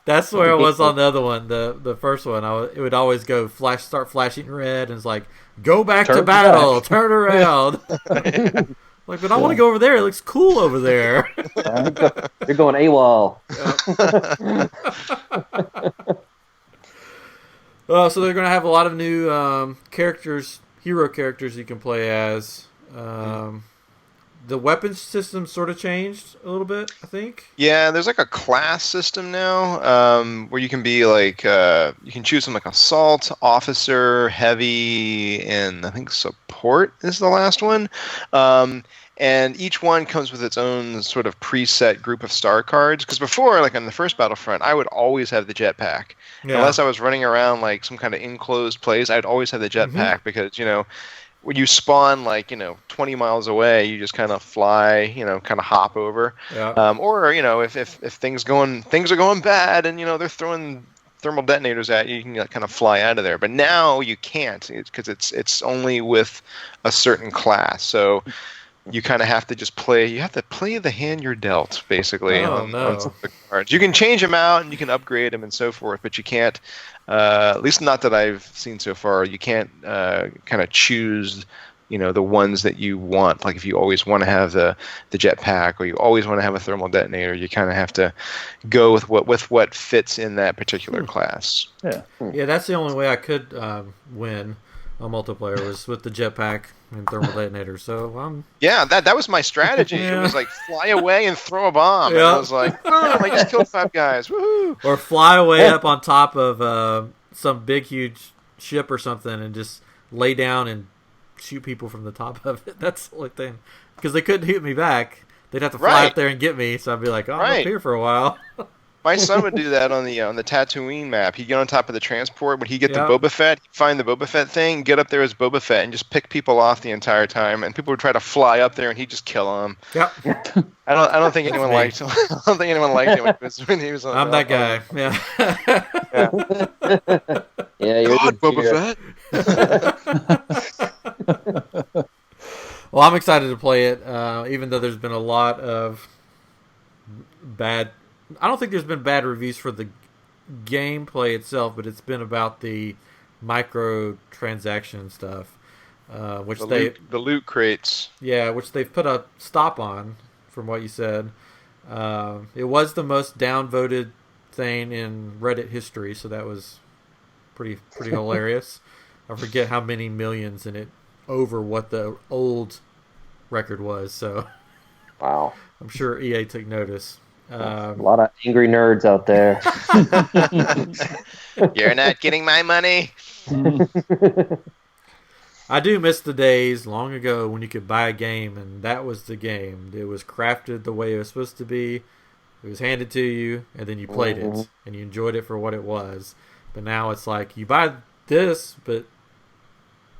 That's where I was on the other one. The first one, it would always go start flashing red, and it's like, go back to battle, turn around. Like, but I want to go over there. It looks cool over there. You're going AWOL. So they're going to have a lot of new hero characters you can play as. The weapon system sort of changed a little bit, I think. Yeah, there's like a class system now where you can be like, you can choose some like assault, officer, heavy, and I think support is the last one. And each one comes with its own sort of preset group of star cards. Because before, like on the first Battlefront, I would always have the jetpack. Yeah. Unless I was running around like some kind of enclosed place, I'd always have the jetpack because, when you spawn like 20 miles away, you just kind of fly, kind of hop over. Yeah. Or if things are going bad and they're throwing thermal detonators at you, you can kind of fly out of there. But now you can't because it's only with a certain class. So you kind of have to just play. You have to play the hand you're dealt, basically. On some of the cards. You can change them out and you can upgrade them and so forth, but you can't. At least not that I've seen so far. You can't kind of choose, the ones that you want. Like if you always want to have the jetpack or you always want to have a thermal detonator, you kind of have to go with what fits in that particular class. Yeah, that's the only way I could win a multiplayer was with the jetpack and thermal detonator. So that was my strategy. It was like fly away and throw a bomb. And I was like, boom! I just killed 5 guys. Woohoo! Or fly away up on top of some big huge ship or something and just lay down and shoot people from the top of it. That's the only thing because they couldn't hit me back. They'd have to fly up there and get me. So I'd be like, I'm up here for a while. My son would do that on the Tatooine map. He'd get on top of the transport. When he'd get the Boba Fett, he'd find the Boba Fett thing, get up there as Boba Fett, and just pick people off the entire time. And people would try to fly up there, and he'd just kill them. Yep. I don't think anyone liked him. I don't think anyone liked him when he was on. I'm that guy. Yeah. Yeah. You're God, Boba Fett. Well, I'm excited to play it, even though there's been a lot of bad. I don't think there's been bad reviews for the gameplay itself, but it's been about the microtransaction stuff, which the loot crates. Yeah, which they've put a stop on, from what you said. It was the most downvoted thing in Reddit history, so that was pretty hilarious. I forget how many millions in it over what the old record was. So, wow, I'm sure EA took notice. A lot of angry nerds out there. You're not getting my money. I do miss the days long ago when you could buy a game and that was the game. It was crafted the way it was supposed to be. It was handed to you and then you played it and you enjoyed it for what it was. But now it's like you buy this, but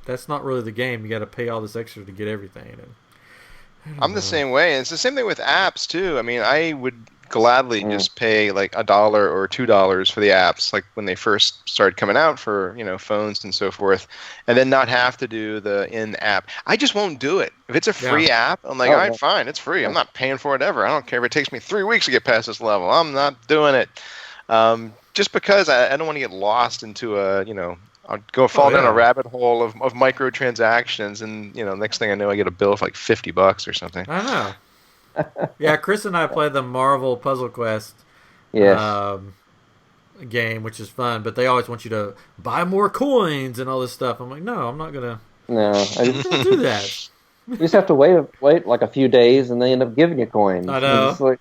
that's not really the game. You got to pay all this extra to get everything. And I'm the same way. It's the same thing with apps too. I mean, I would gladly just pay like $1 or $2 for the apps, like when they first started coming out for phones and so forth, and then not have to do the in-app. I just won't do it. If it's a free app, I'm like, all right, fine, it's free. I'm not paying for it ever. I don't care if it takes me 3 weeks to get past this level. I'm not doing it. Just because I don't want to get lost into I'll fall down a rabbit hole of microtransactions, and next thing I know, I get a bill for like $50 or something. I know. Yeah, Chris and I played the Marvel Puzzle Quest. Yes. game, which is fun, but they always want you to buy more coins and all this stuff. I'm like, no, I'm not gonna. No, Don't do that. you just have to wait like a few days, and they end up giving you coins. I know. It's like,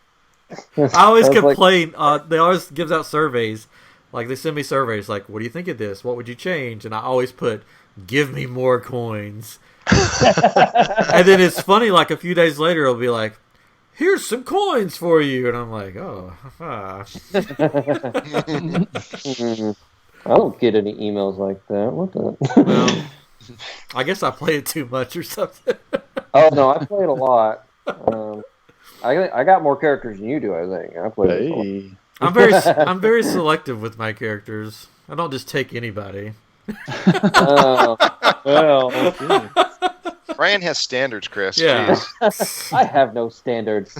I always I was like, complain. They always gives out surveys. Like they send me surveys. Like, what do you think of this? What would you change? And I always put, give me more coins. And then it's funny. Like a few days later, it'll be like, here's some coins for you, and I'm like, oh. I don't get any emails like that. What the? Well, I guess I play it too much or something. Oh no, I played a lot. I got more characters than you do. I think I played. Hey. I'm very selective with my characters. I don't just take anybody. Well, Ryan has standards, Chris. Yeah. Jeez. I have no standards.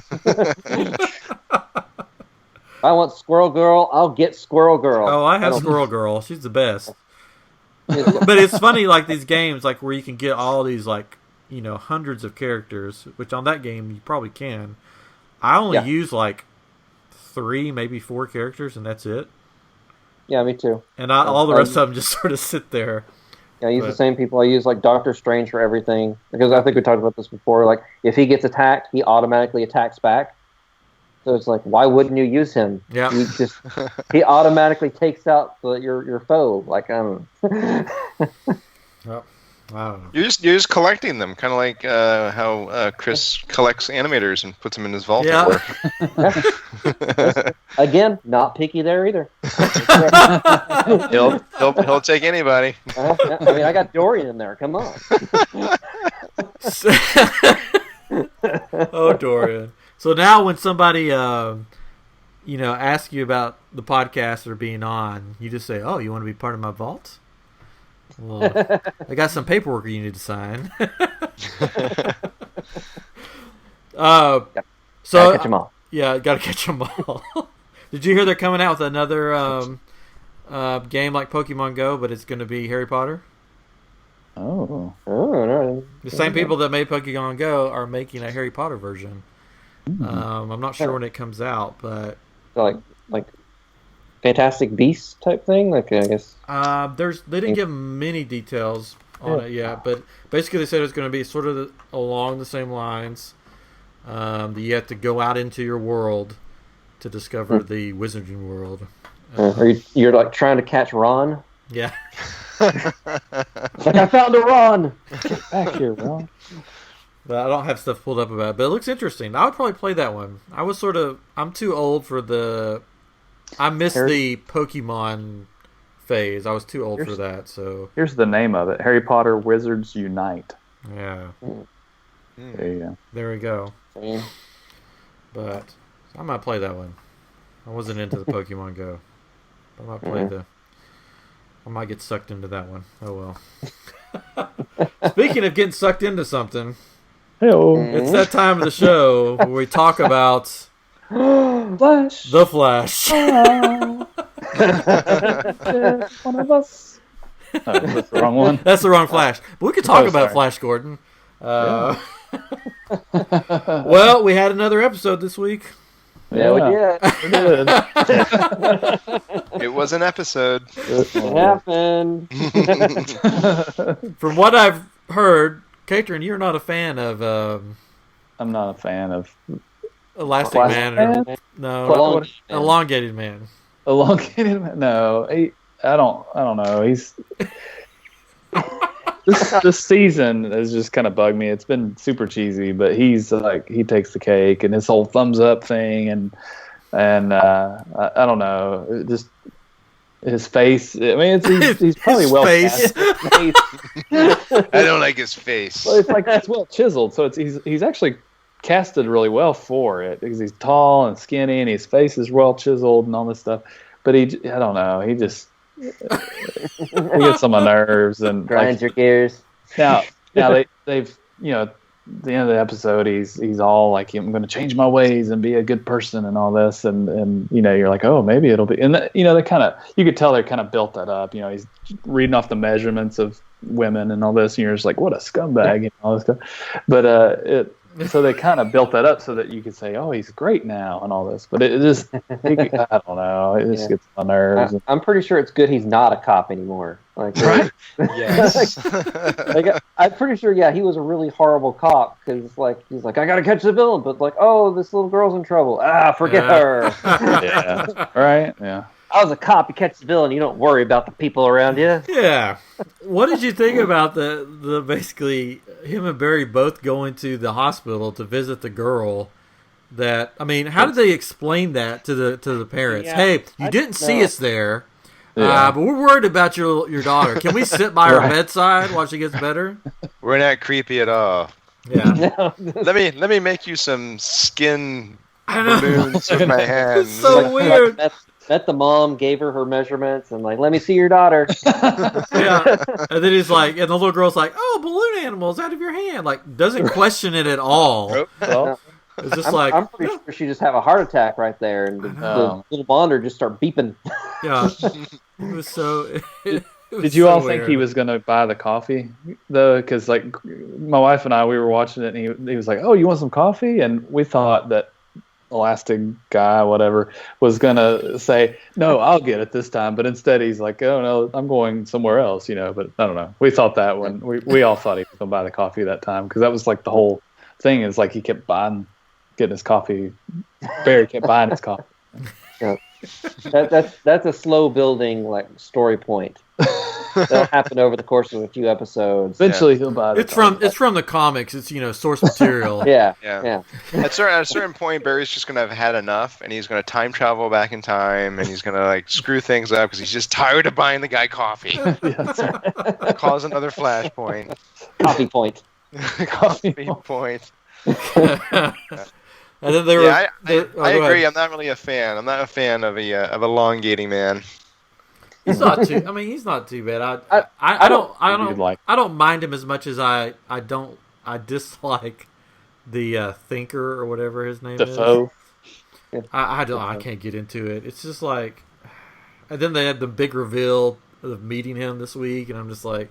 I want Squirrel Girl. I'll get Squirrel Girl. Oh, I have don't- Squirrel Girl. She's the best. But it's funny, like these games, like where you can get all these, like, you know, hundreds of characters, which on that game you probably can. I only use like 3, maybe 4 characters, and that's it. Yeah, me too. And all the rest of them just sort of sit there. Yeah, I use the same people. I use like Doctor Strange for everything because I think we talked about this before. Like, if he gets attacked, he automatically attacks back. So it's like, why wouldn't you use him? Yeah. He automatically takes out your foe. Like, I don't know. Well, I don't know. You're just collecting them, kind of like how Chris collects animators and puts them in his vault Yeah. at work. Again, not picky there either. He'll take anybody. I mean, I got Dorian in there. Come on. Oh, Dorian. So now when somebody, asks you about the podcast or being on, you just say, oh, you want to be part of my vault? Well, I got some paperwork you need to sign. Gotta catch 'em all. Yeah, got to catch them all. Did you hear they're coming out with another game like Pokemon Go, but it's going to be Harry Potter? Oh. Oh, no. The same people that made Pokemon Go are making a Harry Potter version. I'm not sure when it comes out, but So like Fantastic Beasts type thing. Like, I guess. they didn't give many details on it yet, but basically they said it's going to be sort of along the same lines. That you have to go out into your world to discover the wizarding world. You're like trying to catch Ron. Yeah. Like, I found a Ron. Get back here, Ron. But I don't have stuff pulled up about it, but it looks interesting. I would probably play that one. I'm too old for I missed the Pokemon phase. I was too old for that, so. Here's the name of it: Harry Potter Wizards Unite. Yeah. There you go. There we go. Yeah. But I might play that one. I wasn't into the Pokemon Go. I might play I might get sucked into that one. Oh well. Speaking of getting sucked into something, it's that time of the show where we talk about Flash. The Flash. One of us. Oh, that's the wrong one. That's the wrong Flash. But we could talk about sorry. Flash Gordon. Well, we had another episode this week. Yeah, we did. We did. It was an episode. It happened. From what I've heard, Katrin, you're not a fan of I'm not a fan of Elastic Flash Man. Man? No, Elongated Man. Elongated Man. No, I don't know. He's this season has just kind of bugged me. It's been super cheesy, but he's like, he takes the cake, and his whole thumbs up thing, and I don't know, it just his face. I mean, he's probably His well face. cast. I don't like his face. Well, it's well chiseled, so he's actually casted really well for it because he's tall and skinny, and his face is well chiseled and all this stuff. But I don't know, he just he gets on my nerves and Grinds your gears. Now they've at the end of the episode he's all like, I'm going to change my ways and be a good person and all this, and you're like, oh, maybe it'll be, and they kind of, you could tell they kind of built that up. He's reading off the measurements of women and all this, and you're just like, what a scumbag and all this stuff. But So they kind of built that up so that you could say, "Oh, he's great now," and all this. But it just, I don't know, it just gets on my nerves. I'm pretty sure it's good he's not a cop anymore. Like, Right? Yes. I'm pretty sure. Yeah, he was a really horrible cop because, like, he's like, I gotta catch the villain, but like, oh, this little girl's in trouble. Forget her. Yeah. Right. Yeah. I was a cop. You catch the villain, you don't worry about the people around you. Yeah. What did you think about the basically him and Barry both going to the hospital to visit the girl? That, I mean, how did they explain that to the parents? Yeah, hey, you didn't see us there, Yeah. but we're worried about your daughter. Can we sit by her bedside while she gets better? We're not creepy at all. Yeah. Let me make you some skin I know. balloons with my hands. It's so weird. Met the mom, gave her her measurements, and like, let me see your daughter. Yeah. And then he's like, and the little girl's like, oh, balloon animals out of your hand. Like, doesn't question it at all. Nope. Well, It's just like, I'm pretty sure she just have a heart attack right there, and the little monitor just start beeping. yeah. It was so. It was did you so all weird. think he was going to buy the coffee though? Because like my wife and I, we were watching it, and he was like, "Oh, you want some coffee?" And we thought that Elastic guy, whatever, was going to say, "No, I'll get it this time." But instead, he's like, "Oh no, I'm going somewhere else," But I don't know. We thought that when we all thought he was going to buy the coffee that time because that was like the whole thing. Is like he kept getting his coffee. Barry kept buying his coffee. Yeah. That's a slow building like story point. That'll happen over the course of a few episodes. Eventually, he'll buy the It's coffee. from the comics. It's source material. Yeah. At a certain point, Barry's just gonna have had enough, and he's gonna time travel back in time, and he's gonna like screw things up because he's just tired of buying the guy coffee. Cause another flashpoint. Coffee point. Coffee point. And then they were. Yeah, I go agree. ahead. I'm not really a fan. I'm not a fan of elongating man. He's not too. I mean, he's not too bad. I I like- don't mind him as much as I dislike the thinker or whatever his name Defoe. is. I can't get into it. It's just like, and then they had the big reveal of meeting him this week, and I'm just like,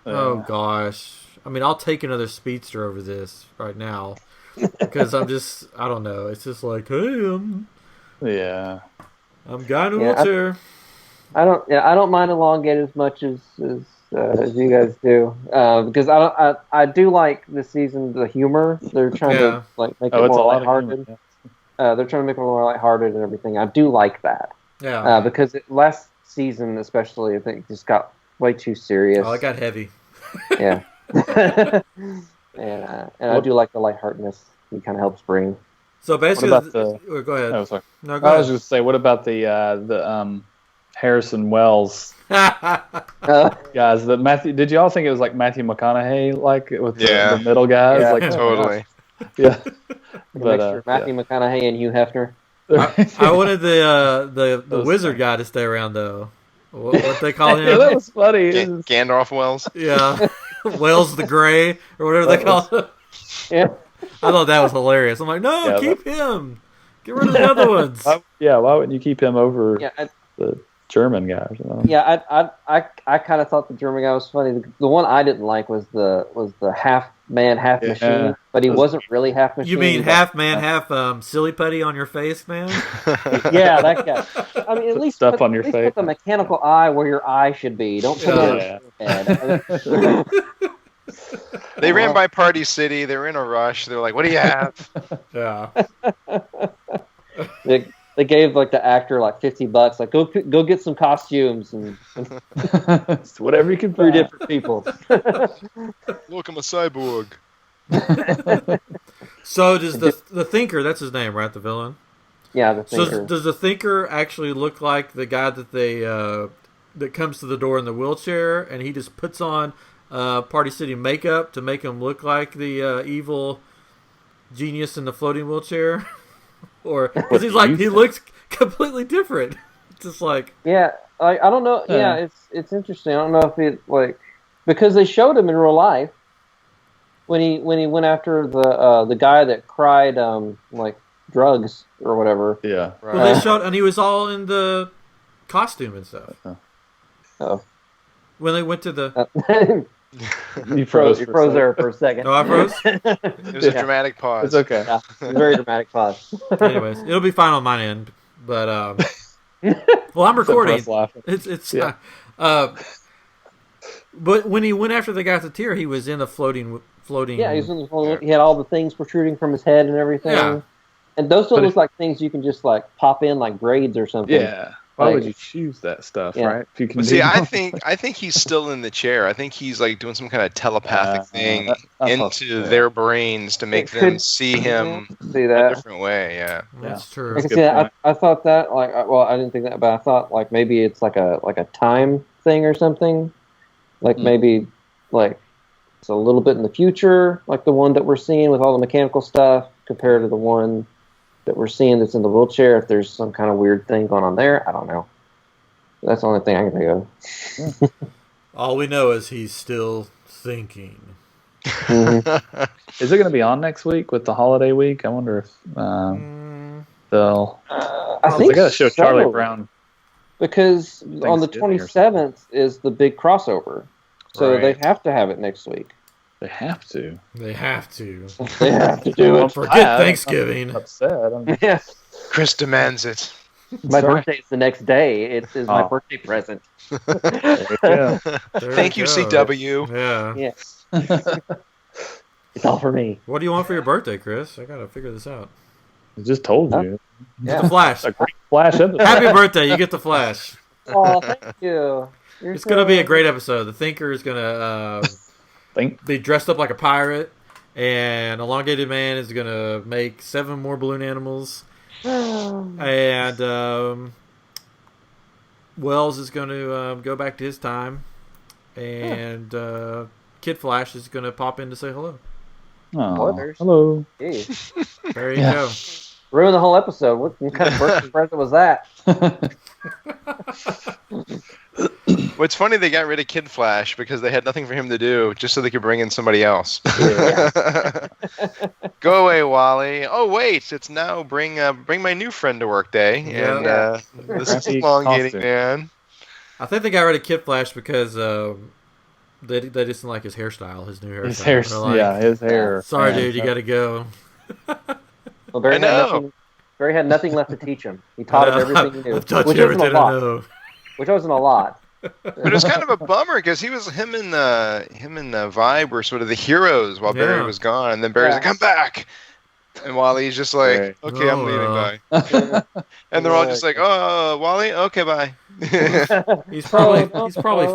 oh gosh. I mean, I'll take another speedster over this right now because I don't know. It's just like, hey, I'm guy in a wheelchair. I don't mind elongated as much as you guys do because I do like this season the humor. They're trying to like make it more lighthearted. They're trying to make it more lighthearted and everything. I do like that. Yeah. Because last season especially, I think just got way too serious. Oh, it got heavy. Yeah. and I do like the lightheartedness he kind of helps bring. So basically, What about go ahead. Oh, sorry. No, go I ahead. was just say, what about the Harrison Wells guys? The Matthew. Did you all think it was like Matthew McConaughey, like with the middle guys? Yeah. Like Totally. yeah. Mixture of Matthew McConaughey and Hugh Hefner. I wanted the wizard guy to stay around though. What they call him? Yeah, that was funny. Gandalf Wells. Yeah, Wells the Gray or whatever they call him. Yeah. I thought that was hilarious. I'm like, no, keep him. Get rid of the other ones. Why wouldn't you keep him over Yeah. the German guys? Yeah, I kind of thought the German guy was funny. The one I didn't like was the half man, half machine, but he wasn't really half machine. You mean half man, half silly putty on your face, man? Yeah, that guy. I mean, at least stuff on your at least face. Put the mechanical eye where your eye should be. Don't put it on your head. They ran by Party City. They were in a rush. They were like, "What do you have?" Yeah. They gave like the actor like $50, like go get some costumes and Whatever you can three find. different people. Look, I'm a cyborg. So does the thinker? That's his name, right? The villain. Yeah, the So thinker. does the thinker actually look like the guy that they that comes to the door in the wheelchair, and he just puts on Party City makeup to make him look like the evil genius in the floating wheelchair? Or because he looks completely different. It's just like Yeah, I don't know. Yeah, it's interesting. I don't know if it like because they showed him in real life when he went after the guy that cried like drugs or whatever. Yeah. Right. well, they showed, and he was all in the costume and stuff. Oh. When they went to the You froze. You froze there for a second. Oh, I froze? It was a dramatic pause. It's okay. Yeah, it was a very dramatic pause. Anyways, it'll be fine on my end. But, well, I'm Except for recording. us laughing. It's Yeah. But when he went after the guy at the tier, he was in a floating. Yeah, he had all the things protruding from his head and everything. Yeah. And those don't But look like things you can just like pop in like braids or something. Yeah. Why would you choose that stuff, Yeah. right? If you can See, do I think he's still in the chair. I think he's like doing some kind of telepathic thing into their brains to make them see him See a that? different way. Yeah. That's true. I can Good see that. point. I thought that I didn't think that, but I thought like maybe it's like a time thing or something. Like maybe like it's a little bit in the future, like the one that we're seeing with all the mechanical stuff, compared to the one that we're seeing that's in the wheelchair. If there's some kind of weird thing going on there, I don't know. That's the only thing I can think of. All we know is he's still thinking. Is it going to be on next week with the holiday week? I wonder if they'll. I They think got to show Charlie so, Brown. because on the Thanksgiving or 27th is the big crossover, so Right. they have to have it next week. They have to. They have to. They have to do Don't it. forget Thanksgiving. Upset. I'm Yeah. Chris demands it. My Sorry. birthday is the next day. It is my Oh. birthday present. Yeah. There Thank you, go. CW. Yeah. Yes. It's all for me. What do you want for your birthday, Chris? I gotta figure this out. I just told you. Get the Flash. A great Flash episode. Happy birthday! You get the Flash. Oh, thank you. It's gonna be a great episode. The Thinker is gonna be dressed up like a pirate, and Elongated Man is gonna make 7 more balloon animals, and Wells is gonna go back to his time, and Kid Flash is gonna pop in to say hello. Oh, Spoilers. hello. Jeez. There you go. Ruin the whole episode. What kind of birthday present was that? Well, it's funny they got rid of Kid Flash because they had nothing for him to do, just so they could bring in somebody else. Go away, Wally. Oh wait, it's now bring my new friend to work day, and this is Crappy Elongated costume. Man. I think they got rid of Kid Flash because they just didn't like his hairstyle, his new hairstyle. His hair. They're like, Yeah, his hair. Sorry, Man, dude, you got to go. Well, Barry I know. had nothing left to teach him. He taught him everything he knew, I've taught which you wasn't a everything I lot. know. Which wasn't a lot. But it was kind of a bummer because him and Vibe were sort of the heroes while Barry Yeah. was gone, and then Barry's like, "I'm back," and Wally's just like, Right. "Okay, I'm Oh, leaving, well. bye." And they're all just like, "Oh, Wally, okay, bye." He's probably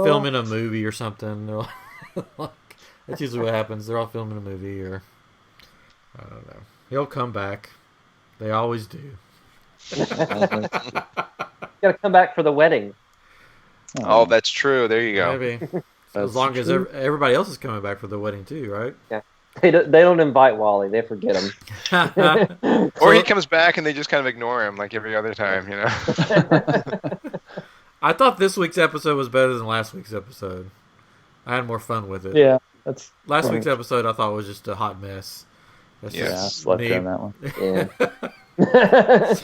filming a movie or something. They're like, that's usually what happens. They're all filming a movie, or I don't know. He'll come back. They always do. You got to come back for the wedding. Oh, that's true. There you go. Maybe as That's long as true. everybody else is coming back for the wedding too, right? They don't invite Wally. They forget him. Or he comes back and they just kind of ignore him like every other time, you know. I thought this week's episode was better than last week's episode. I had more fun with it. Yeah, that's. Last week's episode I thought was just a hot mess. That's Yeah. Yeah, I just slept me. on that one. Yeah.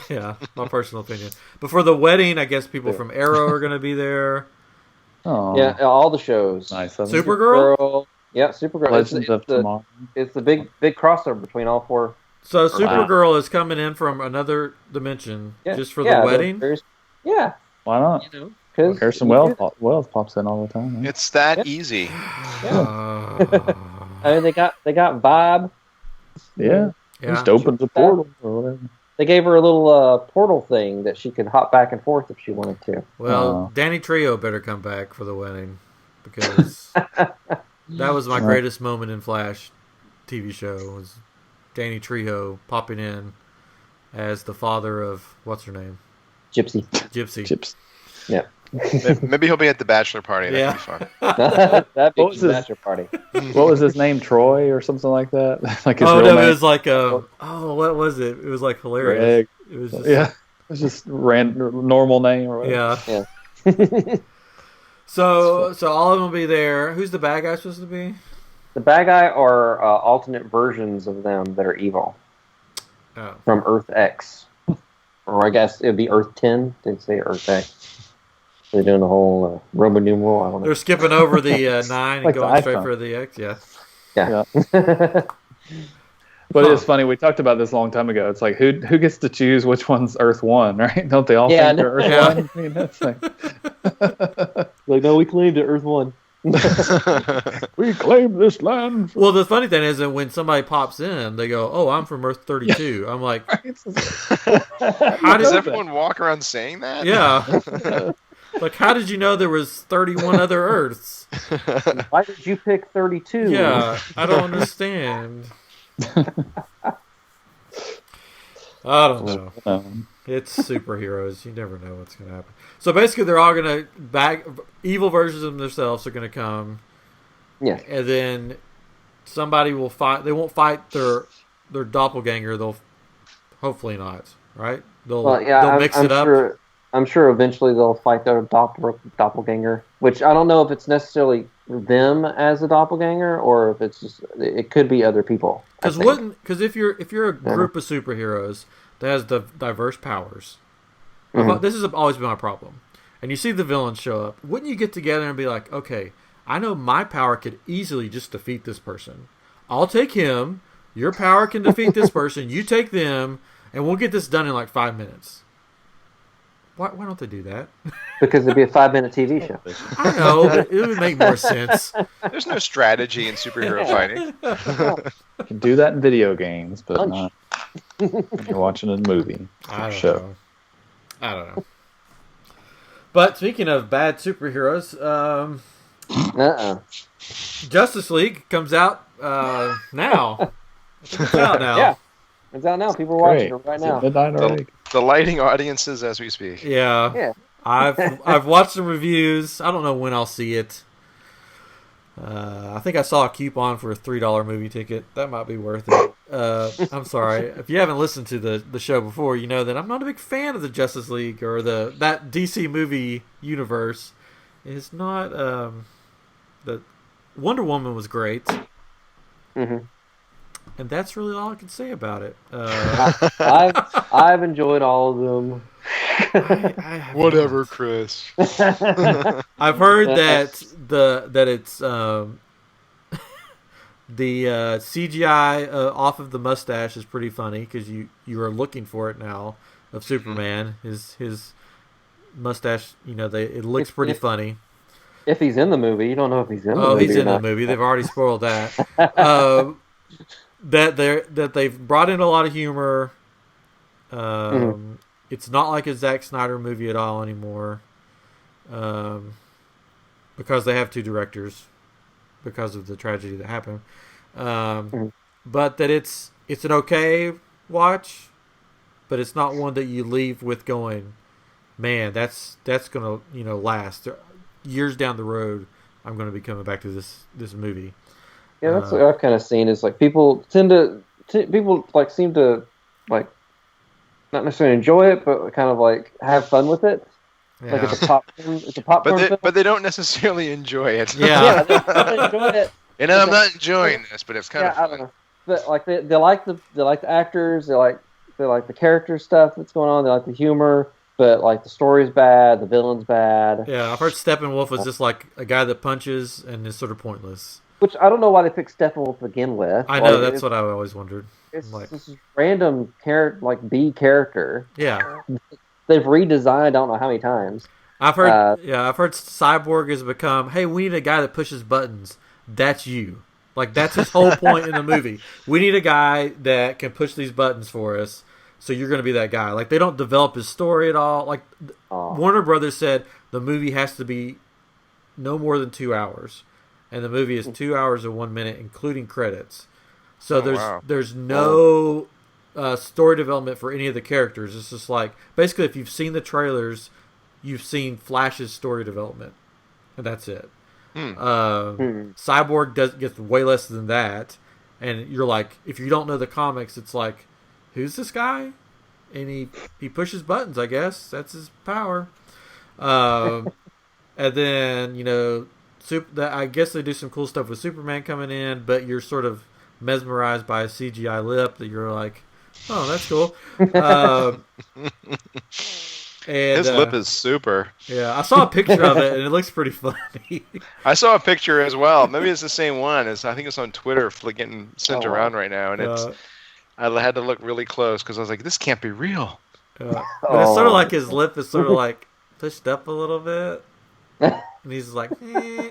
Yeah, my personal opinion. But for the wedding, I guess people from Arrow are going to be there. Oh, Yeah, all the shows. nice. Supergirl? Yeah, Supergirl. Legends of Tomorrow. It's the big crossover between all 4. So Supergirl is coming in from another dimension just for the wedding? Yeah, Why not? you know, because Harrison Wells pops in all the time. Right? It's that easy. I mean, they got Vibe. Yeah. Yeah. Just opens a portal or whatever. They gave her a little portal thing that she could hop back and forth if she wanted to. Well, Danny Trejo better come back for the wedding because that was my greatest moment in Flash TV show was Danny Trejo popping in as the father of what's her name? Gypsy. Chips. Yeah. Maybe he'll be at the bachelor party. That'd Yeah. be fun. That'd be What was a his- bachelor party. What was his name? Troy or something like that? Like his Oh real no, name? it was like what was it? It was like hilarious. Greg. It was just, Yeah. It's just normal name or whatever. yeah. Yeah. So all of them will be there. Who's the bad guy supposed to be? The bad guy are alternate versions of them that are evil Oh. from Earth X. Or I guess it would be Earth 10. They'd say Earth X. They're doing the whole Roman numeral. I don't know. They're skipping over the 9 and Like the going straight iPhone. for the X. Yeah. Yeah. But Huh. it's funny. We talked about this a long time ago. It's like who gets to choose which one's Earth 1, right? Don't they all Yeah, think they're Earth Yeah. 1? I mean, that's like Like, no, we claimed it, Earth 1. we claim this land. Well, the funny thing is that when somebody pops in, they go, "Oh, I'm from Earth 32." I'm like, How does everyone walk around saying that? "Yeah." Like, how did you know there was 31 other Earths? Why did you pick 32? Yeah, I don't understand. I don't know. It's superheroes. You never know what's going to happen. So basically, they're all going to evil versions of themselves are going to come. Yeah. And then somebody will fight. They won't fight their doppelganger. They'll hopefully not. Right? They'll mix it up. I'm sure eventually they'll fight their doppelganger, which I don't know if it's necessarily them as a doppelganger or if it's just it could be other people. Because if you're a group of superheroes that has the diverse powers, this has always been my problem. And you see the villains show up, wouldn't you get together and be like, okay, I know my power could easily just defeat this person. I'll take him. Your power can defeat this person. You take them, and we'll get this done in like 5 minutes. Why don't they do that? Because it'd be a 5-minute TV show. I know, but it would make more sense. There's no strategy in superhero fighting. You can do that in video games, but not when you're watching a movie I don't show. know. I don't know. But speaking of bad superheroes, Justice League comes out now. It's out now. Yeah. It's out now. People are watching it right now. Midnight already. Delighting audiences as we speak. Yeah. Yeah. I've watched some reviews. I don't know when I'll see it. I think I saw a coupon for a $3 movie ticket. That might be worth it. I'm sorry. If you haven't listened to the show before, you know that I'm not a big fan of the Justice League or that DC movie universe. It's not the Wonder Woman was great. Mm-hmm. And that's really all I can say about it. I've enjoyed all of them. Whatever, Chris. I've heard that it's the CGI off of the mustache is pretty funny because you are looking for it now of Superman. His mustache, it looks pretty funny. If he's in the movie, you don't know if he's in the movie. Oh, he's in the movie. They've already spoiled that. That they've brought in a lot of humor. It's not like a Zack Snyder movie at all anymore, because they have two directors because of the tragedy that happened. But that it's an okay watch, but it's not one that you leave with going, man, that's gonna last years down the road. I'm gonna be coming back to this movie. Yeah, that's what I've kind of seen is like people seem to like not necessarily enjoy it, but kind of like have fun with it. Yeah. Like it's a popcorn film. But they don't necessarily enjoy it. Yeah. They enjoy it. I'm not enjoying this, but it's kind of fun. I don't know. But like they like the actors, they like the character stuff that's going on. They like the humor, but like the story's bad, the villain's bad. Yeah, I've heard Steppenwolf was just like a guy that punches and is sort of pointless. Which I don't know why they picked Steppenwolf to begin with. I know, that's what I always wondered. It's like, this random B character. Yeah. They've redesigned I don't know how many times. I've heard I've heard Cyborg has become, hey, we need a guy that pushes buttons. That's you. Like that's his whole point in the movie. We need a guy that can push these buttons for us. So you're going to be that guy. Like they don't develop his story at all. Like Warner Brothers said the movie has to be no more than 2 hours. And the movie is 2 hours and 1 minute, including credits. So there's no story development for any of the characters. It's just like basically if you've seen the trailers, you've seen Flash's story development, and that's it. Cyborg gets way less than that, and you're like, if you don't know the comics, it's like, who's this guy? And he pushes buttons. I guess that's his power. And then I guess they do some cool stuff with Superman coming in, but you're sort of mesmerized by a CGI lip that you're like, oh, that's cool. And, His lip is super. Yeah, I saw a picture of it, and it looks pretty funny. I saw a picture as well. Maybe it's the same one. I think it's on Twitter, getting sent around right now, and I had to look really close because I was like, this can't be real. But it's sort of like his lip is sort of like pushed up a little bit, and he's like, eh.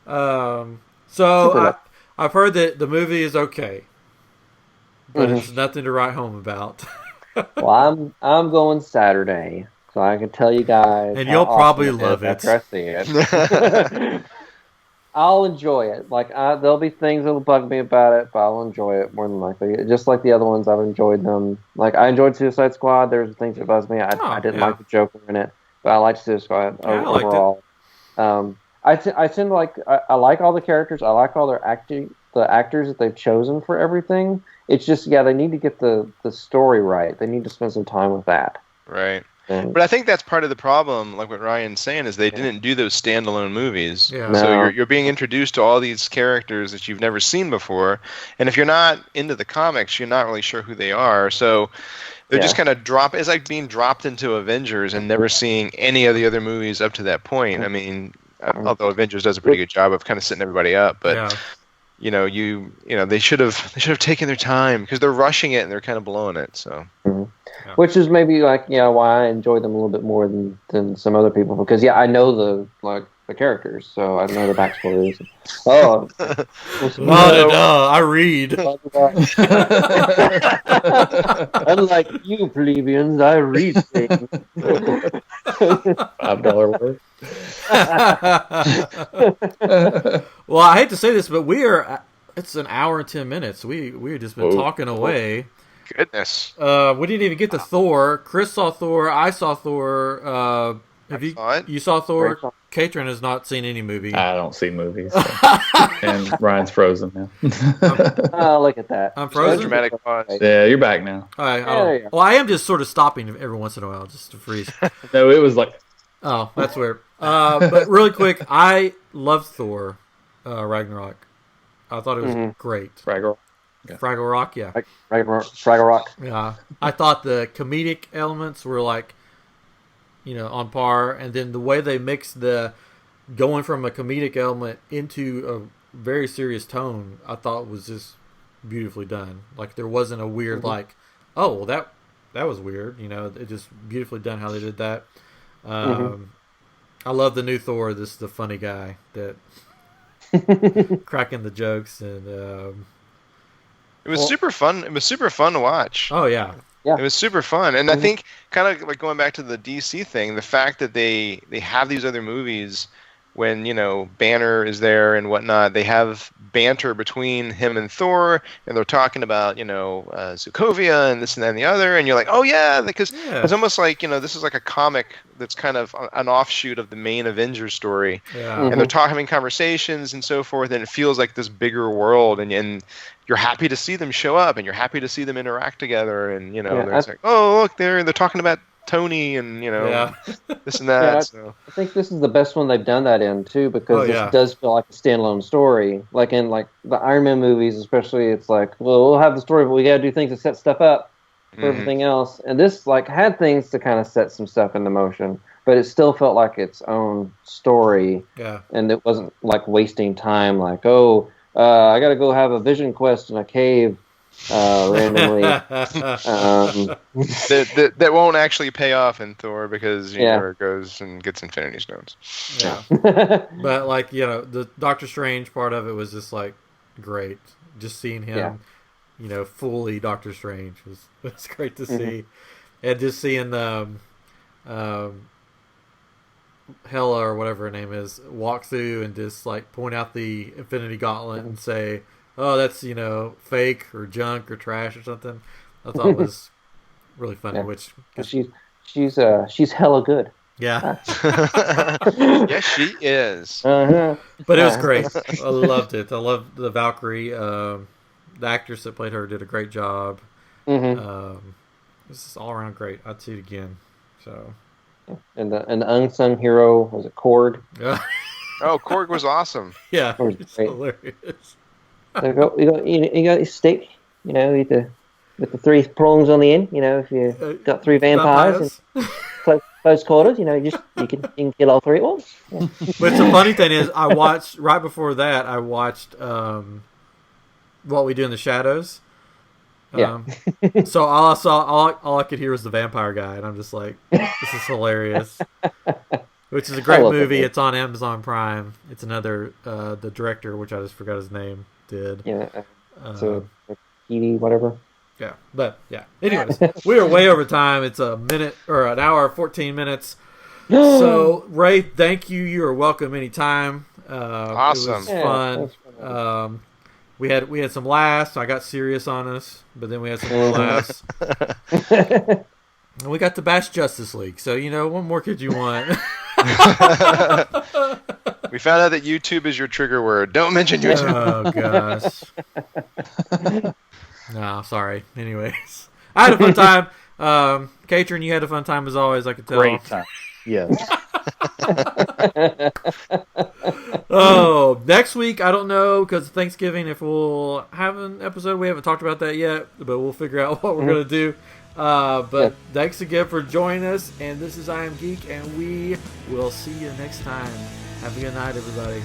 So I've heard that the movie is okay, but it's nothing to write home about. Well, I'm going Saturday, so I can tell you guys. And you'll probably love it. After I see it. I'll enjoy it. Like there'll be things that'll bug me about it, but I'll enjoy it more than likely. Just like the other ones, I've enjoyed them. Like I enjoyed Suicide Squad. There's things that buzz me. I didn't like the Joker in it, but I liked Suicide Squad overall. I tend to like. I like all the characters. I like all the actors that they've chosen for everything. It's just they need to get the story right. They need to spend some time with that. Right. But I think that's part of the problem, like what Ryan's saying, is they didn't do those standalone movies. Yeah. No. So you're being introduced to all these characters that you've never seen before, and if you're not into the comics, you're not really sure who they are. So they're just kind of it's like being dropped into Avengers and never seeing any of the other movies up to that point. I mean, although Avengers does a pretty good job of kind of setting everybody up, but they should have taken their time because they're rushing it and they're kind of blowing it. So. Which is maybe why I enjoy them a little bit more than some other people, because I know the characters, so I know the backstories. I read. Unlike you plebeians, I read things. $5 worth. Well, I hate to say this, but it's an hour and 10 minutes. We've just been talking away. Goodness. We didn't even get to Thor. Chris saw Thor. I saw Thor. You saw Thor? Katrin has not seen any movie. I don't see movies. So. And Ryan's frozen now. Look at that. I'm frozen? Dramatic pause. Yeah, you're back now. All right. Well, I am just sort of stopping every once in a while just to freeze. No, it was like... Oh, that's weird. But really quick, I loved Thor Ragnarok. I thought it was great. Fraggle Rock, yeah. Fraggle Rock. Yeah. I thought the comedic elements were on par, and then the way they mixed the going from a comedic element into a very serious tone, I thought was just beautifully done. Like there wasn't a weird that was weird. It just beautifully done how they did that. I love the new Thor. This is the funny guy that cracking the jokes and. It was super fun. It was super fun to watch. Oh yeah. It was super fun, and I think kind of like going back to the DC thing, the fact that they have these other movies when Banner is there and whatnot, they have banter between him and Thor, and they're talking about Sokovia and this and that and the other, and you're like, oh yeah, because it's almost like this is like a comic that's kind of an offshoot of the main Avengers story, and they're having conversations and so forth, and it feels like this bigger world, and you're happy to see them show up, and you're happy to see them interact together, and it's like, oh look, they're talking about Tony and this and that. So I think this is the best one they've done that in too, because this does feel like a standalone story. Like in the Iron Man movies, especially, it's like, well, we'll have the story, but we got to do things to set stuff up for everything else. And this had things to kind of set some stuff into motion, but it still felt like its own story. Yeah, and it wasn't like wasting time. Like, I got to go have a vision quest in a cave. Randomly that won't actually pay off in Thor because it goes and gets Infinity Stones. Yeah. But the Doctor Strange part of it was just great. Just seeing him fully Doctor Strange was great to see. And just seeing Hela or whatever her name is walk through and just point out the Infinity Gauntlet and say, oh, that's fake or junk or trash or something. I thought it was really funny. Which she's hella good. Yeah. Yes, she is. But it was great. I loved it. I loved the Valkyrie. The actress that played her did a great job. This is all around great. I'd see it again. So. And the unsung hero was it Korg? Oh, Korg was awesome. Yeah, it's hilarious. You got your stick, with the 3 prongs on the end. If you got 3 vampires. And close quarters. You can kill all three at once. Yeah. But the funny thing is, I watched right before that. I watched What We Do in the Shadows. Yeah. So all I could hear was the vampire guy, and I'm just like, this is hilarious. Which is a great movie. It's on Amazon Prime. It's another the director, which I just forgot his name, did. Yeah. So TV, whatever. Yeah, but yeah. Anyways, we are way over time. It's a minute or an hour, 14 minutes. So Ray, thank you. You are welcome anytime. Awesome. It was fun. We had some laughs. I got serious on us, but then we had some more laughs. And we got to bash Justice League. So what more could you want? We found out that YouTube is your trigger word. Don't mention YouTube. Oh gosh. No, sorry. Anyways, I had a fun time. Katrin, you had a fun time as always. I could tell. Great time. Yes. Oh, next week I don't know because of Thanksgiving if we'll have an episode. We haven't talked about that yet, but we'll figure out what we're gonna do. But thanks again for joining us. And this is I Am Geek, and we will see you next time. Have a good night, everybody.